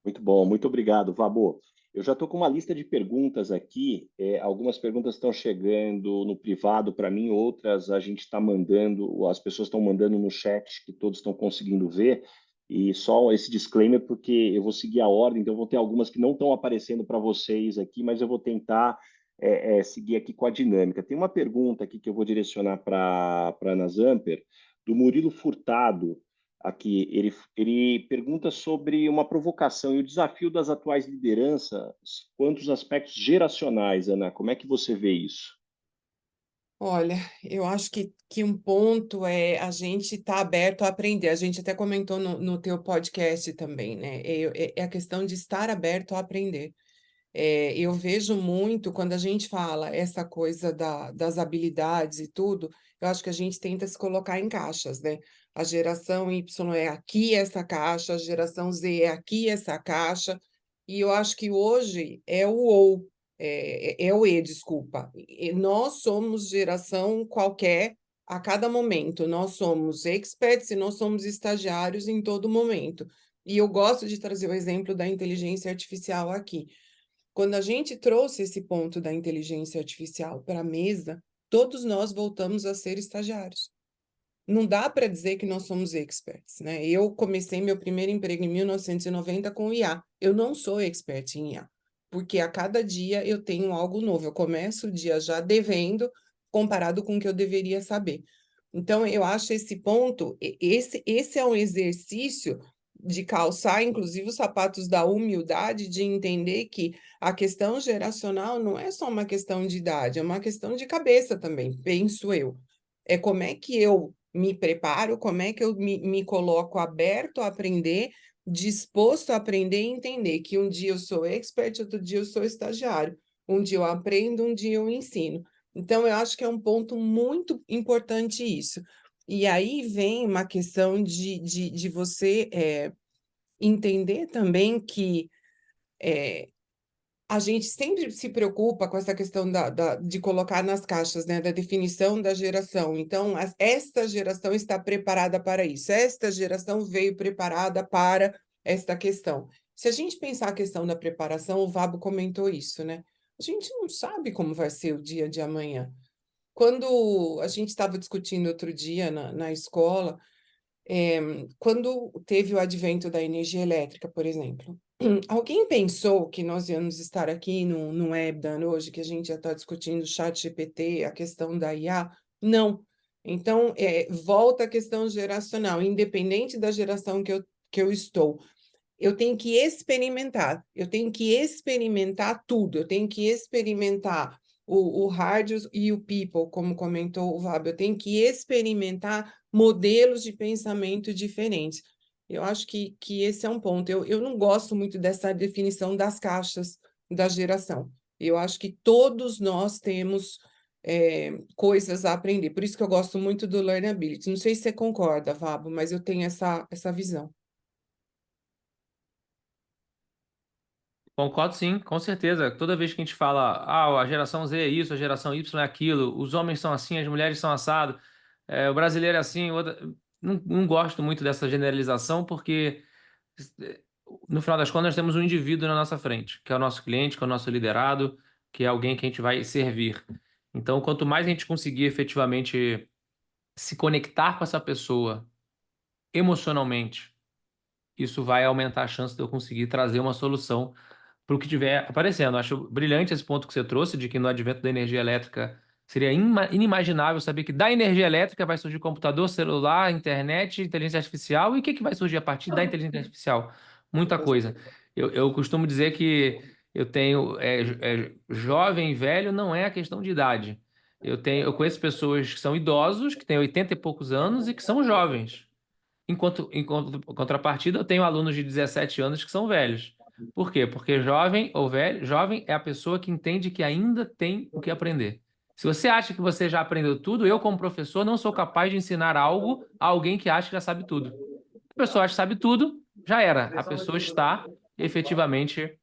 Muito bom, muito obrigado, Vabo. Eu já estou com uma lista de perguntas aqui. Algumas perguntas estão chegando no privado para mim, outras a gente está mandando, as pessoas estão mandando no chat que todos estão conseguindo ver. E só esse disclaimer, porque eu vou seguir a ordem, então eu vou ter algumas que não estão aparecendo para vocês aqui, mas eu vou tentar seguir aqui com a dinâmica. Tem uma pergunta aqui que eu vou direcionar para a Ana Zamper, do Murilo Furtado. Aqui, ele pergunta sobre uma provocação e o desafio das atuais lideranças quanto aos aspectos geracionais, Ana. Como é que você vê isso? Olha, eu acho que um ponto é a gente estar aberto a aprender. A gente até comentou no teu podcast também, né? É a questão de estar aberto a aprender. Eu vejo muito quando a gente fala essa coisa das habilidades e tudo, eu acho que a gente tenta se colocar em caixas, né? A geração Y é aqui essa caixa, a geração Z é aqui essa caixa, e eu acho que hoje é o ou, é o e, desculpa. Nós somos geração qualquer a cada momento, nós somos experts e nós somos estagiários em todo momento. E eu gosto de trazer o exemplo da inteligência artificial aqui. Quando a gente trouxe esse ponto da inteligência artificial para a mesa, todos nós voltamos a ser estagiários. Não dá para dizer que nós somos experts, né? Eu comecei meu primeiro emprego em 1990 com IA. Eu não sou expert em IA, porque a cada dia eu tenho algo novo. Eu começo o dia já devendo comparado com o que eu deveria saber. Então, eu acho esse ponto, esse é um exercício de calçar, inclusive, os sapatos da humildade, de entender que a questão geracional não é só uma questão de idade, é uma questão de cabeça também, penso eu. É como é que eu me preparo, como é que eu me coloco aberto a aprender, disposto a aprender e entender que um dia eu sou expert, outro dia eu sou estagiário. Um dia eu aprendo, um dia eu ensino. Então, eu acho que é um ponto muito importante isso. E aí vem uma questão de você entender também que a gente sempre se preocupa com essa questão de colocar nas caixas, né, da definição da geração. Então, esta geração está preparada para isso, esta geração veio preparada para esta questão. Se a gente pensar a questão da preparação, o Vabo comentou isso, né? A gente não sabe como vai ser o dia de amanhã. Quando a gente estava discutindo outro dia na escola, quando teve o advento da energia elétrica, por exemplo, alguém pensou que nós íamos estar aqui no Webdan hoje, que a gente já está discutindo o chat GPT, a questão da IA? Não. Então, volta a questão geracional, independente da geração que eu estou. Eu tenho que experimentar tudo, eu tenho que experimentar o hard e o people, como comentou o Vab, eu tenho que experimentar modelos de pensamento diferentes. Eu acho que esse é um ponto. Eu não gosto muito dessa definição das caixas da geração. Eu acho que todos nós temos coisas a aprender. Por isso que eu gosto muito do Learnability. Não sei se você concorda, Vabo, mas eu tenho essa visão. Concordo sim, com certeza. Toda vez que a gente fala, a geração Z é isso, a geração Y é aquilo, os homens são assim, as mulheres são assado, o brasileiro é assim, não gosto muito dessa generalização, porque no final das contas nós temos um indivíduo na nossa frente, que é o nosso cliente, que é o nosso liderado, que é alguém que a gente vai servir. Então, quanto mais a gente conseguir efetivamente se conectar com essa pessoa, emocionalmente, isso vai aumentar a chance de eu conseguir trazer uma solução para o que estiver aparecendo. Acho brilhante esse ponto que você trouxe, de que no advento da energia elétrica seria inimaginável saber que da energia elétrica vai surgir computador, celular, internet, inteligência artificial, e o que vai surgir a partir da inteligência artificial? Muita coisa. Eu costumo dizer que eu tenho jovem e velho não é a questão de idade. Eu conheço pessoas que são idosos, que têm 80 e poucos anos e que são jovens. Em contrapartida, eu tenho alunos de 17 anos que são velhos. Por quê? Porque jovem ou velho, jovem é a pessoa que entende que ainda tem o que aprender. Se você acha que você já aprendeu tudo, eu, como professor, não sou capaz de ensinar algo a alguém que acha que já sabe tudo. A pessoa acha que sabe tudo, já era. A pessoa está efetivamente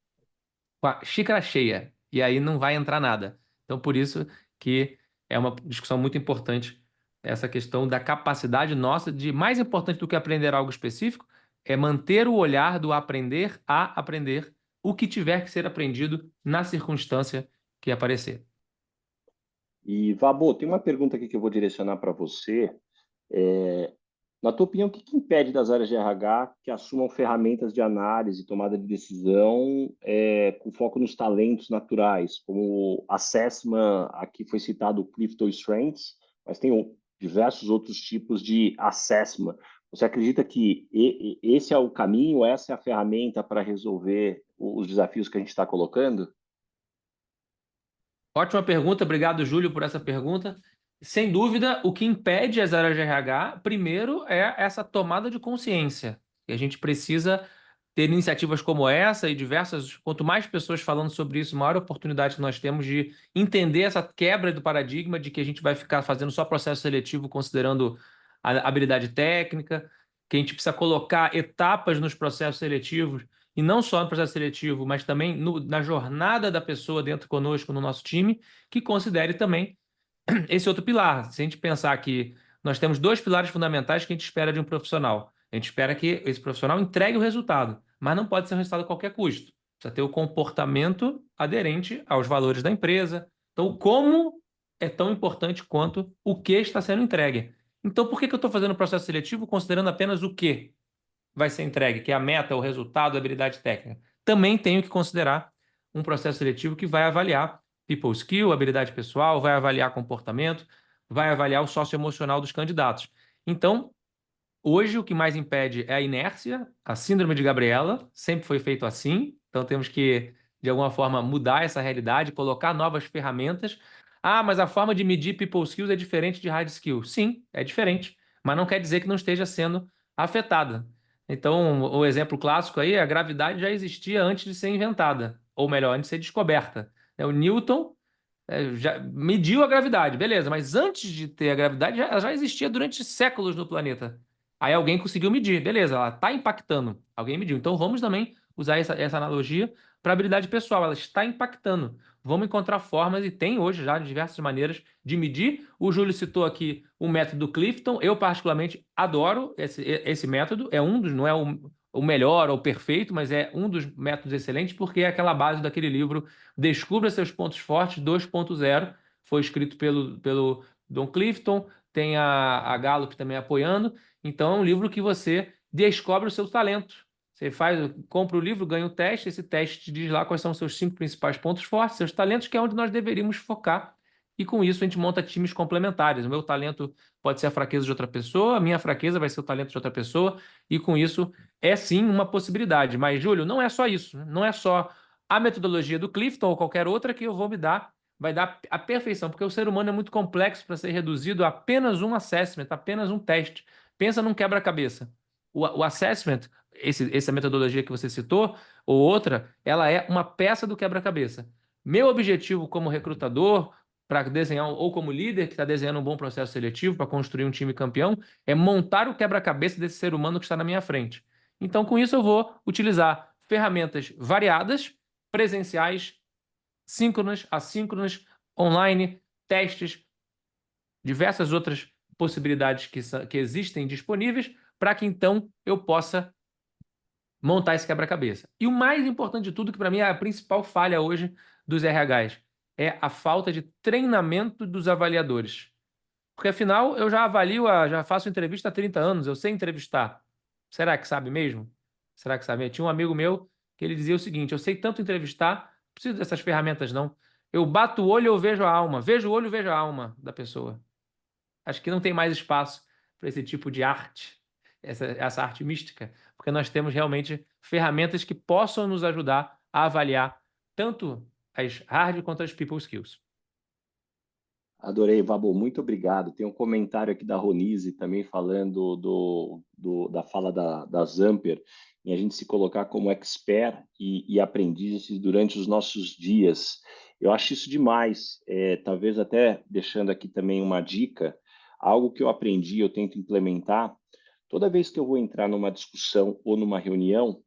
com a xícara cheia. E aí não vai entrar nada. Então, por isso que é uma discussão muito importante essa questão da capacidade nossa de, mais importante do que aprender algo específico, é manter o olhar do aprender a aprender o que tiver que ser aprendido na circunstância que aparecer. E, Vabo, tem uma pergunta aqui que eu vou direcionar para você. Na tua opinião, o que impede das áreas de RH que assumam ferramentas de análise e tomada de decisão com foco nos talentos naturais, como assessment, aqui foi citado o Clifton Strengths, mas tem diversos outros tipos de assessment. Você acredita que esse é o caminho, essa é a ferramenta para resolver os desafios que a gente está colocando? Ótima pergunta, obrigado, Júlio, por essa pergunta. Sem dúvida, o que impede as áreas de RH, primeiro, é essa tomada de consciência. E a gente precisa ter iniciativas como essa e diversas. Quanto mais pessoas falando sobre isso, maior oportunidade que nós temos de entender essa quebra do paradigma de que a gente vai ficar fazendo só processo seletivo considerando a habilidade técnica, que a gente precisa colocar etapas nos processos seletivos e não só no processo seletivo, mas também na jornada da pessoa dentro conosco, no nosso time, que considere também esse outro pilar. Se a gente pensar que nós temos dois pilares fundamentais que a gente espera de um profissional. A gente espera que esse profissional entregue o resultado, mas não pode ser um resultado a qualquer custo. Precisa ter o comportamento aderente aos valores da empresa. Então, o como é tão importante quanto o que está sendo entregue. Então, por que eu estou fazendo o processo seletivo considerando apenas o que vai ser entregue, que é a meta, o resultado, a habilidade técnica? Também tenho que considerar um processo seletivo que vai avaliar people skill, habilidade pessoal, vai avaliar comportamento, vai avaliar o socioemocional dos candidatos. Então, hoje o que mais impede é a inércia, a síndrome de Gabriela, sempre foi feito assim, então temos que, de alguma forma, mudar essa realidade, colocar novas ferramentas. Ah, mas a forma de medir people skills é diferente de hard skills. Sim, é diferente, mas não quer dizer que não esteja sendo afetada. Então, o exemplo clássico aí, a gravidade já existia antes de ser inventada, ou melhor, antes de ser descoberta. O Newton já mediu a gravidade, beleza, mas antes de ter a gravidade, ela já existia durante séculos no planeta. Aí alguém conseguiu medir, beleza, ela está impactando, alguém mediu. Então vamos também usar essa analogia para a habilidade pessoal, ela está impactando. Vamos encontrar formas, e tem hoje já diversas maneiras de medir. O Júlio citou aqui o método Clifton, eu particularmente adoro esse método, é um dos, não é o melhor ou perfeito, mas é um dos métodos excelentes, porque é aquela base daquele livro Descubra Seus Pontos Fortes 2.0, foi escrito pelo Don Clifton, tem a Gallup também apoiando. Então é um livro que você descobre o seu talento. Você compra o livro, ganha o teste, esse teste te diz lá quais são os seus 5 principais pontos fortes, seus talentos, que é onde nós deveríamos focar. E com isso a gente monta times complementares. O meu talento pode ser a fraqueza de outra pessoa, a minha fraqueza vai ser o talento de outra pessoa, e com isso é sim uma possibilidade. Mas, Júlio, não é só isso, né? Não é só a metodologia do Clifton ou qualquer outra que eu vou vai dar a perfeição, porque o ser humano é muito complexo para ser reduzido a apenas um assessment, apenas um teste. Pensa num quebra-cabeça. O assessment, essa metodologia que você citou, ou outra, ela é uma peça do quebra-cabeça. Meu objetivo como recrutador, para desenhar, ou como líder que está desenhando um bom processo seletivo para construir um time campeão, é montar o quebra-cabeça desse ser humano que está na minha frente. Então, com isso, eu vou utilizar ferramentas variadas, presenciais, síncronas, assíncronas, online, testes, diversas outras possibilidades que existem disponíveis para que então eu possa montar esse quebra-cabeça. E o mais importante de tudo, que para mim é a principal falha hoje dos RHs, é a falta de treinamento dos avaliadores. Porque afinal eu já avalio, já faço entrevista há 30 anos, eu sei entrevistar. Será que sabe mesmo? Será que sabe? Tinha um amigo meu que ele dizia o seguinte: eu sei tanto entrevistar, não preciso dessas ferramentas, não. Eu bato o olho e eu vejo a alma. Vejo o olho e vejo a alma da pessoa. Acho que não tem mais espaço para esse tipo de arte, essa arte mística, porque nós temos realmente ferramentas que possam nos ajudar a avaliar tanto as hard quanto as people skills. Adorei, Vabo, muito obrigado. Tem um comentário aqui da Ronise também falando da fala da Zamper, em a gente se colocar como expert e aprendiz durante os nossos dias. Eu acho isso demais. Talvez até deixando aqui também uma dica, algo que eu aprendi, eu tento implementar. Toda vez que eu vou entrar numa discussão ou numa reunião,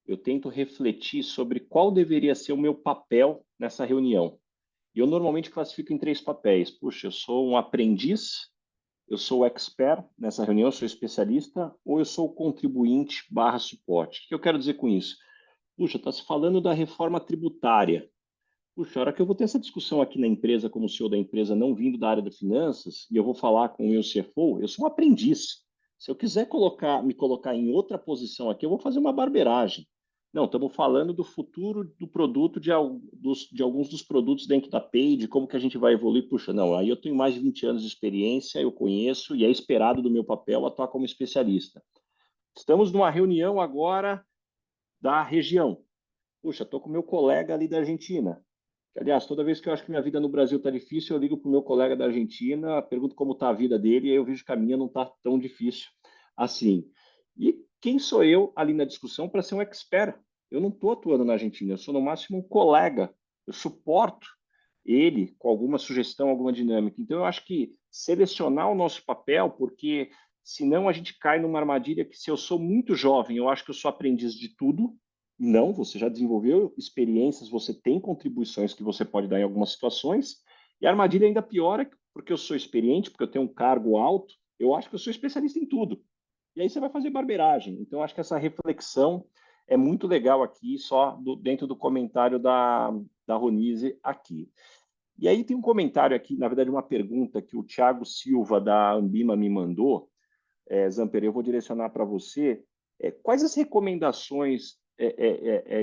eu tento refletir sobre qual deveria ser o meu papel nessa reunião. E eu normalmente classifico em 3 papéis. Puxa, eu sou um aprendiz, eu sou o expert nessa reunião, eu sou especialista, ou eu sou o contribuinte barra suporte. O que eu quero dizer com isso? Puxa, está se falando da reforma tributária. Puxa, a hora que eu vou ter essa discussão aqui na empresa, como CEO da empresa, não vindo da área de finanças, e eu vou falar com o meu CFO, eu sou um aprendiz. Se eu quiser me colocar em outra posição aqui, eu vou fazer uma barbeiragem. Não, estamos falando do futuro do produto, de alguns dos produtos dentro da Pay, de como que a gente vai evoluir. Puxa, não, aí eu tenho mais de 20 anos de experiência, eu conheço, e é esperado do meu papel atuar como especialista. Estamos numa reunião agora da região. Puxa, estou com meu colega ali da Argentina. Aliás, toda vez que eu acho que minha vida no Brasil está difícil, eu ligo para o meu colega da Argentina, pergunto como está a vida dele, e aí eu vejo que a minha não está tão difícil assim. E quem sou eu ali na discussão para ser um expert? Eu não estou atuando na Argentina, eu sou no máximo um colega, eu suporto ele com alguma sugestão, alguma dinâmica. Então, eu acho que selecionar o nosso papel, porque senão a gente cai numa armadilha que se eu sou muito jovem, eu acho que eu sou aprendiz de tudo. Não, você já desenvolveu experiências, você tem contribuições que você pode dar em algumas situações, e a armadilha ainda piora, porque eu sou experiente, porque eu tenho um cargo alto, eu acho que eu sou especialista em tudo. E aí você vai fazer barbeiragem. Então, eu acho que essa reflexão é muito legal aqui, dentro do comentário da Ronise aqui. E aí tem um comentário aqui, na verdade, uma pergunta que o Thiago Silva, da Ambima, me mandou. Zamper, eu vou direcionar para você. Quais as recomendações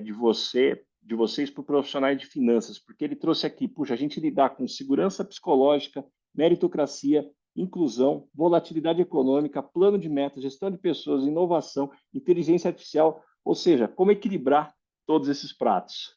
de vocês para o profissional de finanças? Porque ele trouxe aqui, puxa, a gente lidar com segurança psicológica, meritocracia, inclusão, volatilidade econômica, plano de metas, gestão de pessoas, inovação, inteligência artificial, ou seja, como equilibrar todos esses pratos.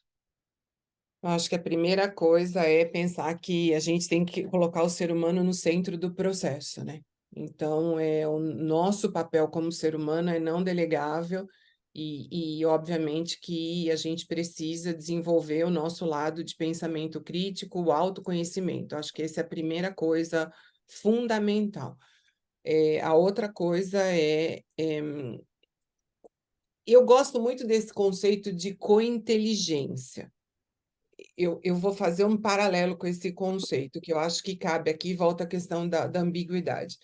Eu acho que a primeira coisa é pensar que a gente tem que colocar o ser humano no centro do processo, né? Então, o nosso papel como ser humano é não delegável e obviamente, que a gente precisa desenvolver o nosso lado de pensamento crítico, o autoconhecimento. Acho que essa é a primeira coisa fundamental. A outra coisa eu gosto muito desse conceito de cointeligência. Eu vou fazer um paralelo com esse conceito, que eu acho que cabe aqui, volta à questão da ambiguidade.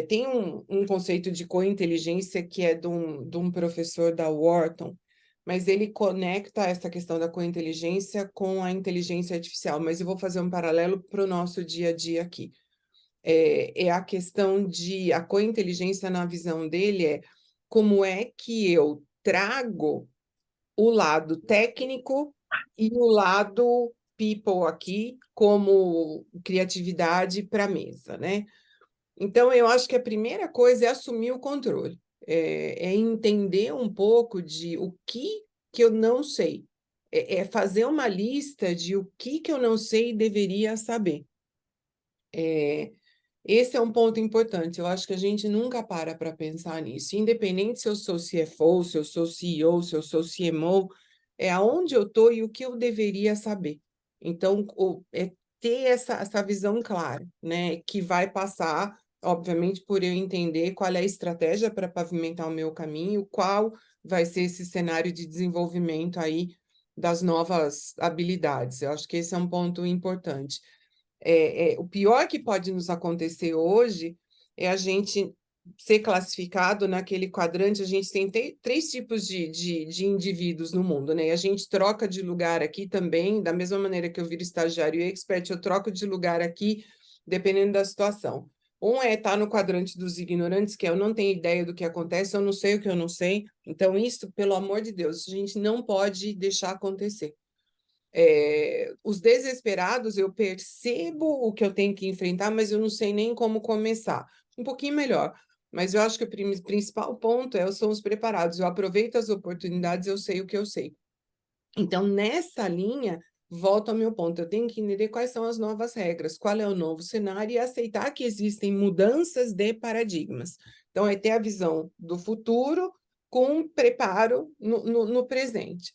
Tem um conceito de cointeligência que é de um professor da Wharton, mas ele conecta essa questão da cointeligência com a inteligência artificial, mas eu vou fazer um paralelo para o nosso dia a dia aqui. A questão de a cointeligência, na visão dele, como é que eu trago o lado técnico e o lado people aqui, como criatividade para a mesa, né? Então, eu acho que a primeira coisa é assumir o controle, é entender um pouco de o que eu não sei, fazer uma lista de o que eu não sei e deveria saber. Esse é um ponto importante, eu acho que a gente nunca para pensar nisso, independente se eu sou CFO, se eu sou CEO, se eu sou CMO, é aonde eu estou e o que eu deveria saber. Então, ter essa visão clara, né, que vai passar, obviamente, por eu entender qual é a estratégia para pavimentar o meu caminho, qual vai ser esse cenário de desenvolvimento aí das novas habilidades. Eu acho que esse é um ponto importante. O pior que pode nos acontecer hoje é a gente ser classificado naquele quadrante. A gente tem 3 tipos de indivíduos no mundo, né? E a gente troca de lugar aqui também, da mesma maneira que eu viro estagiário e expert, eu troco de lugar aqui, dependendo da situação. Um é estar no quadrante dos ignorantes, que é eu não tenho ideia do que acontece, eu não sei o que eu não sei. Então, isso, pelo amor de Deus, a gente não pode deixar acontecer. Os desesperados, eu percebo o que eu tenho que enfrentar, mas eu não sei nem como começar. Um pouquinho melhor. Mas eu acho que o principal ponto são os preparados. Eu aproveito as oportunidades, eu sei o que eu sei. Então, nessa linha, volto ao meu ponto, eu tenho que entender quais são as novas regras, qual é o novo cenário e aceitar que existem mudanças de paradigmas. Então, é ter a visão do futuro com preparo no presente.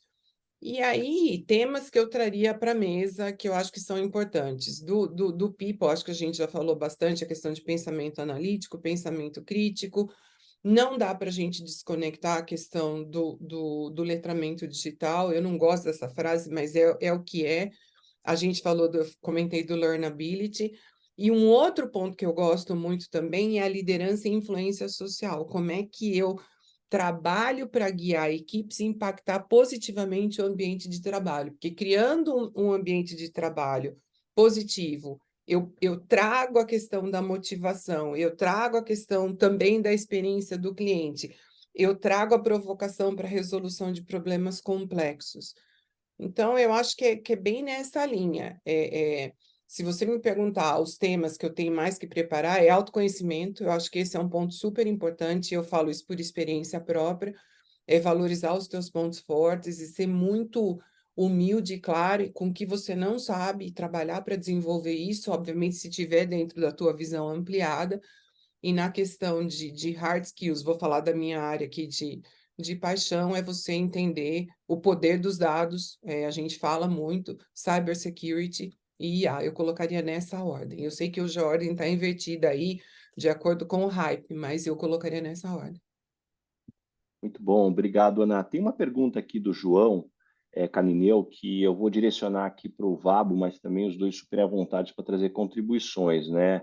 E aí, temas que eu traria para a mesa, que eu acho que são importantes. Do people, acho que a gente já falou bastante, a questão de pensamento analítico, pensamento crítico. Não dá para a gente desconectar a questão do letramento digital. Eu não gosto dessa frase, mas é o que é. A gente comentei do learnability. E um outro ponto que eu gosto muito também é a liderança e influência social. Como é que eu trabalho para guiar equipes e impactar positivamente o ambiente de trabalho? Porque criando um ambiente de trabalho positivo, eu trago a questão da motivação, eu trago a questão também da experiência do cliente, eu trago a provocação para a resolução de problemas complexos. Então, eu acho que é bem nessa linha. Se você me perguntar os temas que eu tenho mais que preparar, é autoconhecimento, eu acho que esse é um ponto super importante, eu falo isso por experiência própria, é valorizar os teus pontos fortes e ser muito humilde e claro com o que você não sabe e trabalhar para desenvolver isso, obviamente, se tiver dentro da tua visão ampliada. E na questão de hard skills, vou falar da minha área aqui de paixão, é você entender o poder dos dados, a gente fala muito, cybersecurity e IA, eu colocaria nessa ordem. Eu sei que hoje a ordem está invertida aí, de acordo com o hype, mas eu colocaria nessa ordem. Muito bom, obrigado, Ana. Tem uma pergunta aqui do João Canineu, que eu vou direcionar aqui para o Vabo, mas também os dois super à vontade para trazer contribuições, né?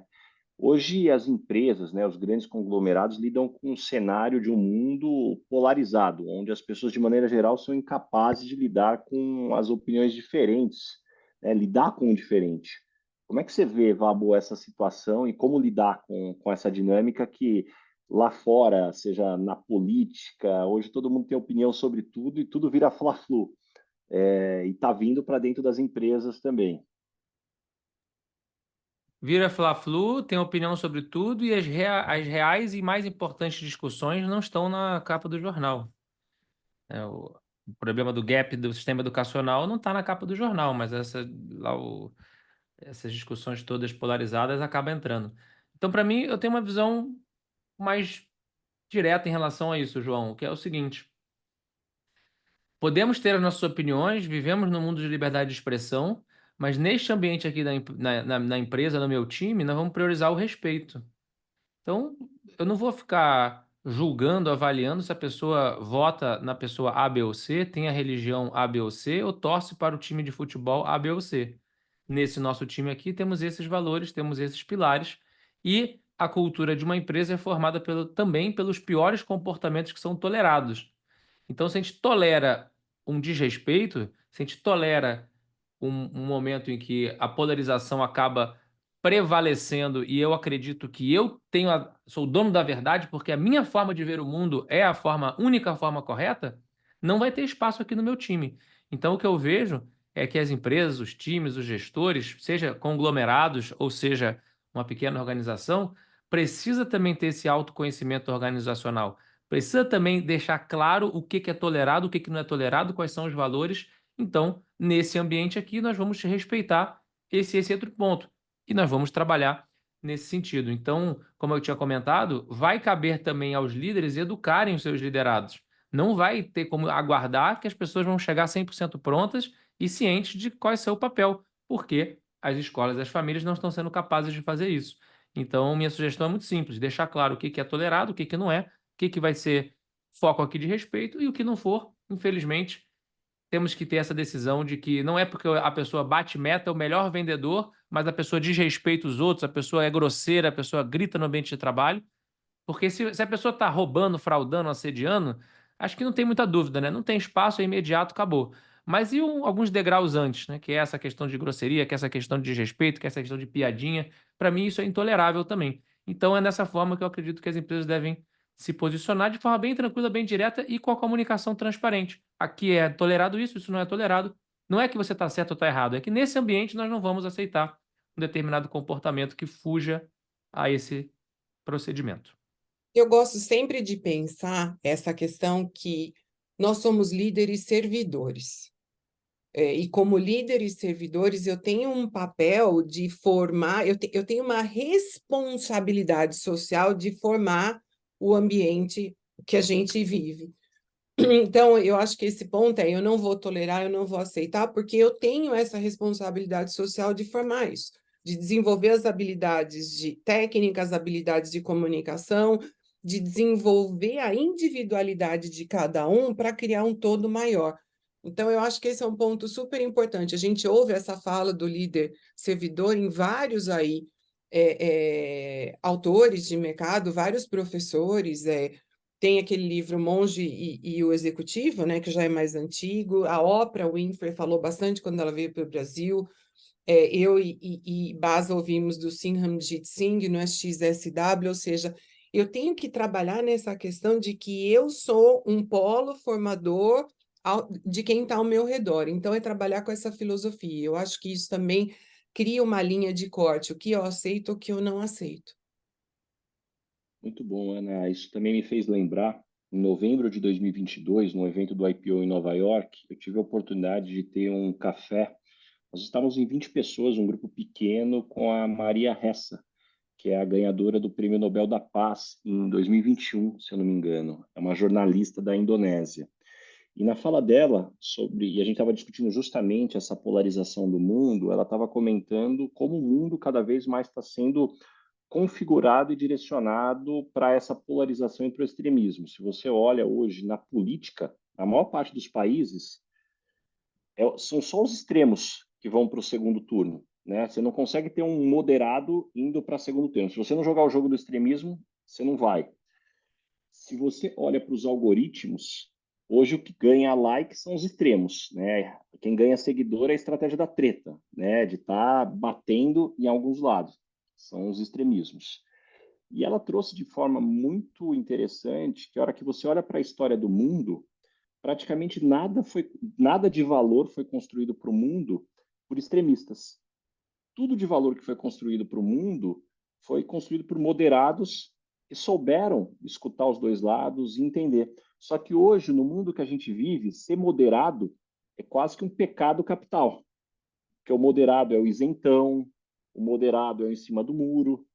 Hoje as empresas, né, os grandes conglomerados lidam com um cenário de um mundo polarizado, onde as pessoas, de maneira geral, são incapazes de lidar com as opiniões diferentes, né, lidar com o diferente. Como é que você vê, Vabo, essa situação e como lidar com essa dinâmica que lá fora, seja na política, hoje todo mundo tem opinião sobre tudo e tudo vira fla-flu, e está vindo para dentro das empresas também. Vira Fla-Flu, tem opinião sobre tudo e as reais e mais importantes discussões não estão na capa do jornal. O problema do gap do sistema educacional não está na capa do jornal, mas essas discussões todas polarizadas acabam entrando. Então, para mim, eu tenho uma visão mais direta em relação a isso, João, que é o seguinte: podemos ter as nossas opiniões, vivemos num mundo de liberdade de expressão, mas neste ambiente aqui na empresa, no meu time, nós vamos priorizar o respeito. Então, eu não vou ficar julgando, avaliando se a pessoa vota na pessoa A, B ou C, tem a religião A, B ou C, ou torce para o time de futebol A, B ou C. Nesse nosso time aqui, temos esses valores, temos esses pilares, e a cultura de uma empresa é formada também pelos piores comportamentos que são tolerados. Então, se a gente tolera um desrespeito, se a gente tolera um momento em que a polarização acaba prevalecendo e eu acredito que eu sou o dono da verdade porque a minha forma de ver o mundo é a única forma correta, não vai ter espaço aqui no meu time. Então, o que eu vejo é que as empresas, os times, os gestores, seja conglomerados ou seja uma pequena organização, precisa também ter esse autoconhecimento organizacional. Precisa também deixar claro o que é tolerado, o que não é tolerado, quais são os valores. Então, nesse ambiente aqui, nós vamos respeitar esse outro ponto. E nós vamos trabalhar nesse sentido. Então, como eu tinha comentado, vai caber também aos líderes educarem os seus liderados. Não vai ter como aguardar que as pessoas vão chegar 100% prontas e cientes de qual é o seu papel, porque as escolas e as famílias não estão sendo capazes de fazer isso. Então, minha sugestão é muito simples: deixar claro o que é tolerado, o que não é, o que vai ser foco aqui de respeito e o que não for, infelizmente, temos que ter essa decisão de que não é porque a pessoa bate meta, é o melhor vendedor, mas a pessoa desrespeita os outros, a pessoa é grosseira, a pessoa grita no ambiente de trabalho. Porque se a pessoa está roubando, fraudando, assediando, acho que não tem muita dúvida, né? Não tem espaço, é imediato, acabou. Mas e alguns degraus antes, né? Que é essa questão de grosseria, que é essa questão de desrespeito, que é essa questão de piadinha. Para mim, isso é intolerável também. Então, é dessa forma que eu acredito que as empresas devem se posicionar de forma bem tranquila, bem direta e com a comunicação transparente. Aqui é tolerado isso, isso não é tolerado. Não é que você está certo ou está errado, é que nesse ambiente nós não vamos aceitar um determinado comportamento que fuja a esse procedimento. Eu gosto sempre de pensar essa questão que nós somos líderes servidores. E como líderes servidores, eu tenho um papel de formar, eu tenho uma responsabilidade social de formar o ambiente que a gente vive. Então, eu acho que esse ponto é, eu não vou tolerar, eu não vou aceitar, porque eu tenho essa responsabilidade social de formar isso, de desenvolver as habilidades de técnicas, habilidades de comunicação, de desenvolver a individualidade de cada um para criar um todo maior. Então, eu acho que esse é um ponto super importante. A gente ouve essa fala do líder servidor em vários aí, autores de mercado, vários professores, tem aquele livro Monge e o Executivo, né, que já é mais antigo. A Oprah Winfrey falou bastante quando ela veio para o Brasil. Eu e Basa ouvimos do Simranjit Singh no XSW, ou seja, eu tenho que trabalhar nessa questão de que eu sou um polo formador de quem está ao meu redor. Então, é trabalhar com essa filosofia. Eu acho que isso também cria uma linha de corte, o que eu aceito, o que eu não aceito. Muito bom, Ana. Isso também me fez lembrar, em novembro de 2022, no evento do IPO em Nova York, eu tive a oportunidade de ter um café. Nós estávamos em 20 pessoas, um grupo pequeno, com a Maria Ressa, que é a ganhadora do Prêmio Nobel da Paz em 2021, se eu não me engano. É uma jornalista da Indonésia. E na fala dela e a gente estava discutindo justamente essa polarização do mundo, ela estava comentando como o mundo cada vez mais está sendo configurado e direcionado para essa polarização e para o extremismo. Se você olha hoje na política, a maior parte dos países são só os extremos que vão para o segundo turno. Né? Você não consegue ter um moderado indo para segundo turno. Se você não jogar o jogo do extremismo, você não vai. Se você olha para os algoritmos, hoje o que ganha like são os extremos, né? Quem ganha seguidor é a estratégia da treta, né? De estar batendo em alguns lados. São os extremismos. E ela trouxe de forma muito interessante que a hora que você olha para a história do mundo, praticamente nada de valor foi construído para o mundo por extremistas. Tudo de valor que foi construído para o mundo foi construído por moderados que souberam escutar os dois lados e entender. Só que hoje, no mundo que a gente vive, ser moderado é quase que um pecado capital. Porque o moderado é o isentão, o moderado é o em cima do muro.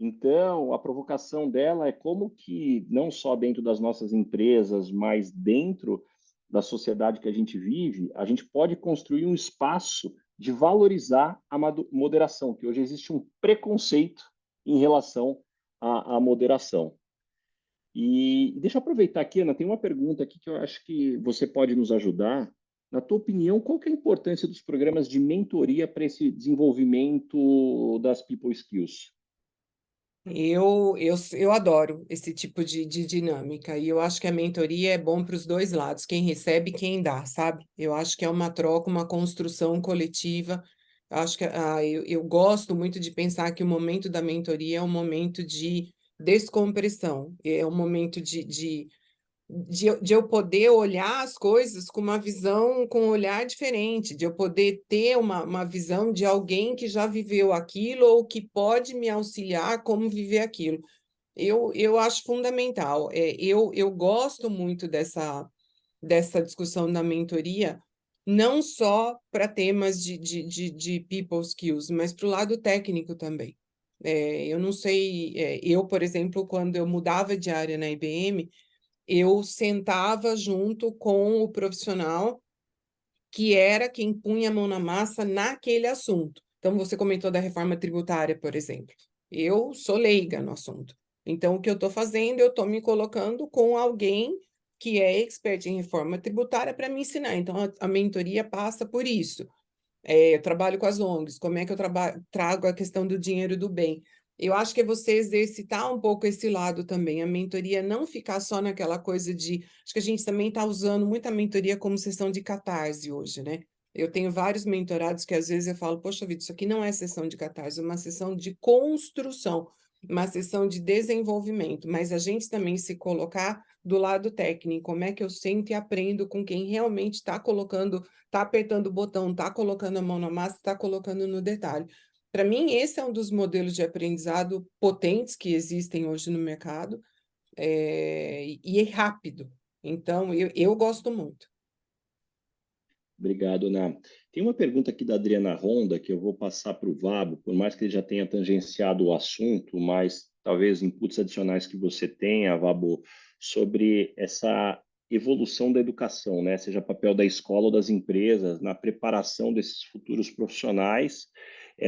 Então, a provocação dela é como que, não só dentro das nossas empresas, mas dentro da sociedade que a gente vive, a gente pode construir um espaço de valorizar a moderação, que hoje existe um preconceito em relação à moderação. E deixa eu aproveitar aqui, Ana, tem uma pergunta aqui que eu acho que você pode nos ajudar. Na tua opinião, qual que é a importância dos programas de mentoria para esse desenvolvimento das people skills? Eu adoro esse tipo de dinâmica, e eu acho que a mentoria é bom para os dois lados, quem recebe e quem dá, sabe? Eu acho que é uma troca, uma construção coletiva. Acho que eu gosto muito de pensar que o momento da mentoria é um momento de descompressão, é um momento de eu poder olhar as coisas com uma visão, com um olhar diferente, de eu poder ter uma visão de alguém que já viveu aquilo ou que pode me auxiliar como viver aquilo. Eu acho fundamental. Eu gosto muito dessa discussão da mentoria, não só para temas de people skills, mas para o lado técnico também. Eu não sei, eu, por exemplo, quando eu mudava de área na IBM, eu sentava junto com o profissional que era quem punha a mão na massa naquele assunto. Então, você comentou da reforma tributária, por exemplo. Eu sou leiga no assunto. Então, o que eu estou fazendo, eu estou me colocando com alguém que é expert em reforma tributária para me ensinar. Então, a mentoria passa por isso. Eu trabalho com as ONGs, como é que eu trago a questão do dinheiro do bem? Eu acho que é você exercitar um pouco esse lado também, a mentoria não ficar só naquela coisa de... Acho que a gente também está usando muito a mentoria como sessão de catarse hoje, né? Eu tenho vários mentorados que às vezes eu falo, poxa vida, isso aqui não é sessão de catarse, é uma sessão de construção. uma sessão de desenvolvimento, mas a gente também se colocar do lado técnico, como é que eu sento e aprendo com quem realmente está colocando, está apertando o botão, está colocando a mão na massa, está colocando no detalhe. Para mim, esse é um dos modelos de aprendizado potentes que existem hoje no mercado, e é rápido. Então, eu gosto muito. Obrigado, Ana. Tem uma pergunta aqui da Adriana Ronda que eu vou passar para o Vabo, por mais que ele já tenha tangenciado o assunto, mas talvez inputs adicionais que você tenha, Vabo, sobre essa evolução da educação, né? Seja papel da escola ou das empresas na preparação desses futuros profissionais,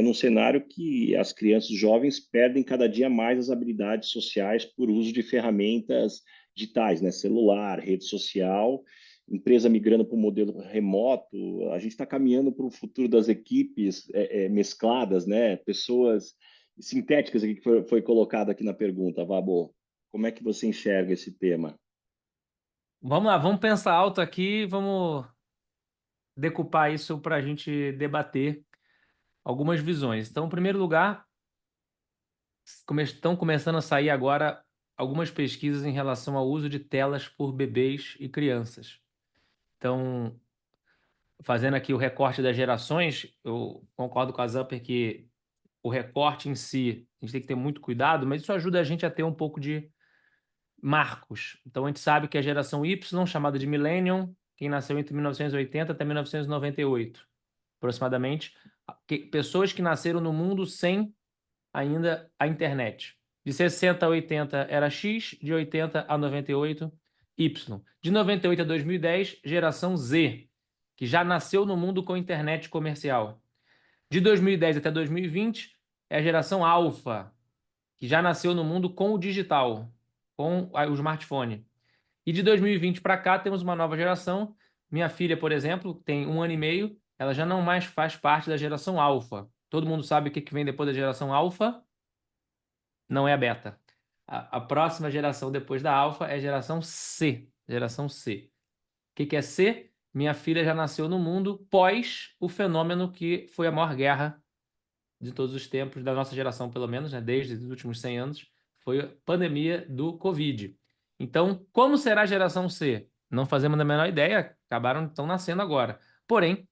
num cenário que as crianças jovens perdem cada dia mais as habilidades sociais por uso de ferramentas digitais, né? Celular, rede social, empresa migrando para o modelo remoto. A gente está caminhando para o futuro das equipes mescladas, né? Pessoas sintéticas aqui que foi colocado aqui na pergunta, Vabo. Como é que você enxerga esse tema? Vamos lá, vamos pensar alto aqui, vamos decupar isso para a gente debater algumas visões. Então, em primeiro lugar, estão começando a sair agora algumas pesquisas em relação ao uso de telas por bebês e crianças. Então, fazendo aqui o recorte das gerações, eu concordo com a Zamper que o recorte em si, a gente tem que ter muito cuidado, mas isso ajuda a gente a ter um pouco de marcos. Então, a gente sabe que a geração Y, chamada de Millennium, quem nasceu entre 1980 até 1998, aproximadamente, pessoas que nasceram no mundo sem ainda a internet. De 60 a 80 era X, de 80 a 98, Y. De 98 a 2010, geração Z, que já nasceu no mundo com internet comercial. De 2010 até 2020, é a geração Alpha, que já nasceu no mundo com o digital, com o smartphone. E de 2020 para cá, temos uma nova geração. Minha filha, por exemplo, tem 1 ano e meio, ela já não mais faz parte da geração Alpha. Todo mundo sabe o que vem depois da geração Alpha? Não é a beta. A próxima geração depois da alfa é a geração C. Geração C. O que é C? Minha filha já nasceu no mundo pós o fenômeno que foi a maior guerra de todos os tempos, da nossa geração pelo menos, né? Desde os últimos 100 anos, foi a pandemia do Covid. Então, como será a geração C? Não fazemos a menor ideia, estão nascendo agora. Porém,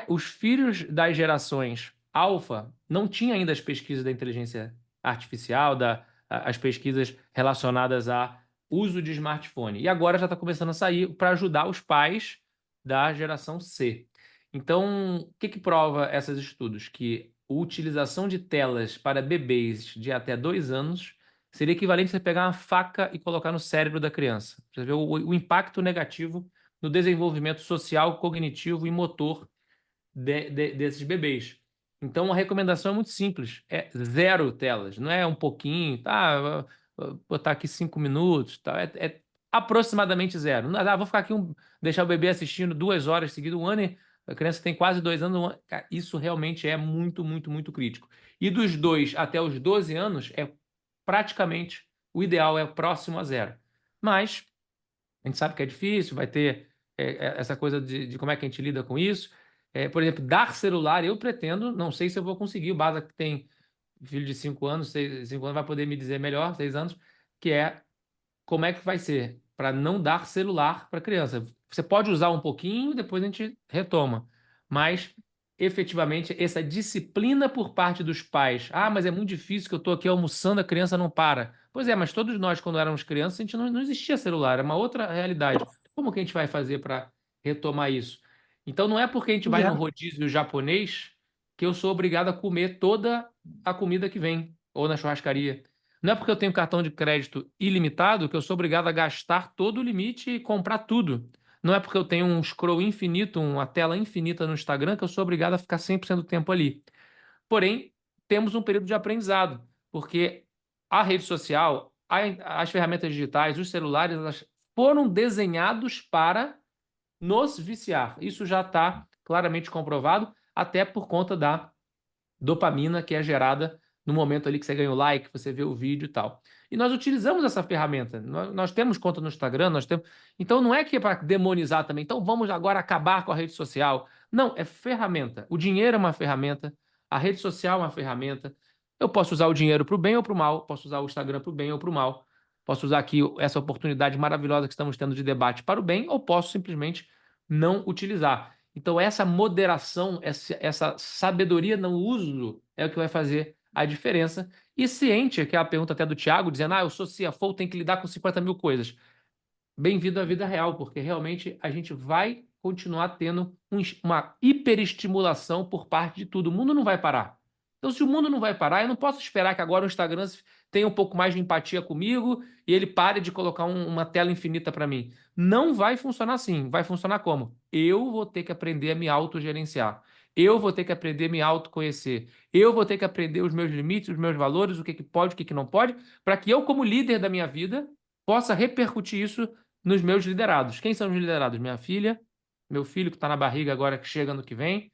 os filhos das gerações alfa não tinham ainda as pesquisas da inteligência artificial, as pesquisas relacionadas a uso de smartphone. E agora já está começando a sair para ajudar os pais da geração C. Então, o que prova esses estudos? Que a utilização de telas para bebês de até 2 anos seria equivalente a você pegar uma faca e colocar no cérebro da criança. Você vê o impacto negativo no desenvolvimento social, cognitivo e motor desses bebês. Então, a recomendação é muito simples, é 0 telas, não é um pouquinho, tá, vou botar aqui 5 minutos, tá, é aproximadamente 0. Não, vou ficar aqui, deixar o bebê assistindo 2 horas seguidas, a criança tem quase 2 anos, isso realmente é muito, muito, muito crítico. E dos 2 até os 12 anos, praticamente, o ideal é próximo a 0. Mas, a gente sabe que é difícil, vai ter essa coisa de como é que a gente lida com isso. Por exemplo, dar celular, eu pretendo, não sei se eu vou conseguir, o Baza que tem filho de 5 anos, 5 anos vai poder me dizer melhor, 6 anos, que é como é que vai ser para não dar celular para criança. Você pode usar um pouquinho, depois a gente retoma, mas efetivamente essa disciplina por parte dos pais. Ah, mas é muito difícil que eu estou aqui almoçando, a criança não para. Pois é, mas todos nós, quando éramos crianças, a gente não existia celular, era uma outra realidade. Como que a gente vai fazer para retomar isso? Então não é porque a gente vai no rodízio japonês que eu sou obrigado a comer toda a comida que vem, ou na churrascaria. Não é porque eu tenho cartão de crédito ilimitado que eu sou obrigado a gastar todo o limite e comprar tudo. Não é porque eu tenho um scroll infinito, uma tela infinita no Instagram, que eu sou obrigado a ficar 100% do tempo ali. Porém, temos um período de aprendizado, porque a rede social, as ferramentas digitais, os celulares, elas foram desenhados para nos viciar. Isso já está claramente comprovado, até por conta da dopamina que é gerada no momento ali que você ganha o like, você vê o vídeo e tal. E nós utilizamos essa ferramenta. Nós temos conta no Instagram, nós temos. Então não é que é para demonizar também. Então vamos agora acabar com a rede social. Não, é ferramenta. O dinheiro é uma ferramenta, a rede social é uma ferramenta. Eu posso usar o dinheiro para o bem ou para o mal, posso usar o Instagram para o bem ou para o mal, posso usar aqui essa oportunidade maravilhosa que estamos tendo de debate para o bem, ou posso simplesmente não utilizar. Então, essa moderação, essa sabedoria no uso é o que vai fazer a diferença. E ciente, que é a pergunta até do Thiago, dizendo, eu sou CFO, tenho que lidar com 50 mil coisas. Bem-vindo à vida real, porque realmente a gente vai continuar tendo uma hiperestimulação por parte de tudo. O mundo não vai parar. Então, se o mundo não vai parar, eu não posso esperar que agora o Instagram tenha um pouco mais de empatia comigo e ele pare de colocar uma tela infinita para mim. Não vai funcionar assim. Vai funcionar como? Eu vou ter que aprender a me autogerenciar. Eu vou ter que aprender a me autoconhecer. Eu vou ter que aprender os meus limites, os meus valores, o que pode, o que não pode, para que eu, como líder da minha vida, possa repercutir isso nos meus liderados. Quem são os liderados? Minha filha, meu filho que está na barriga agora, que chega ano que vem,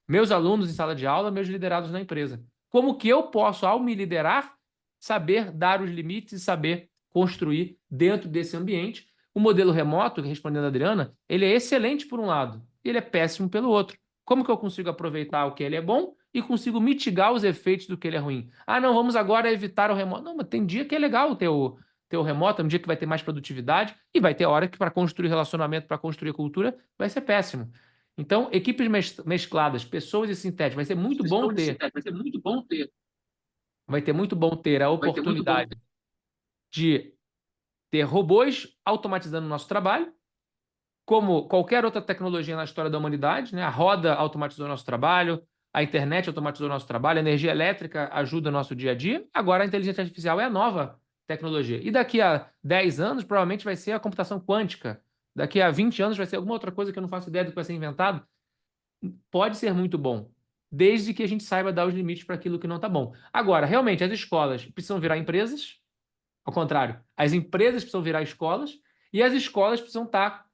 meus alunos em sala de aula, meus liderados na empresa. Como que eu posso, ao me liderar, saber dar os limites e saber construir dentro desse ambiente? O modelo remoto, respondendo a Adriana, ele é excelente por um lado, ele é péssimo pelo outro. Como que eu consigo aproveitar o que ele é bom e consigo mitigar os efeitos do que ele é ruim? Não, vamos agora evitar o remoto. Não, mas tem dia que é legal ter o remoto, é um dia que vai ter mais produtividade e vai ter hora que para construir relacionamento, para construir cultura, vai ser péssimo. Então, equipes mescladas, pessoas e sintéticas, vai ser muito bom ter. Vai ser muito bom ter. Vai ter muito bom ter a Vai ter muito bom. oportunidade de ter robôs automatizando o nosso trabalho, como qualquer outra tecnologia na história da humanidade, né? A roda automatizou o nosso trabalho, a internet automatizou o nosso trabalho, a energia elétrica ajuda o nosso dia a dia. Agora, a inteligência artificial é a nova tecnologia. E daqui a 10 anos, provavelmente vai ser a computação quântica. Daqui a 20 anos vai ser alguma outra coisa que eu não faço ideia do que vai ser inventado. Pode ser muito bom, desde que a gente saiba dar os limites para aquilo que não está bom. Agora, realmente, as escolas precisam virar empresas, ao contrário, as empresas precisam virar escolas e as escolas precisam estar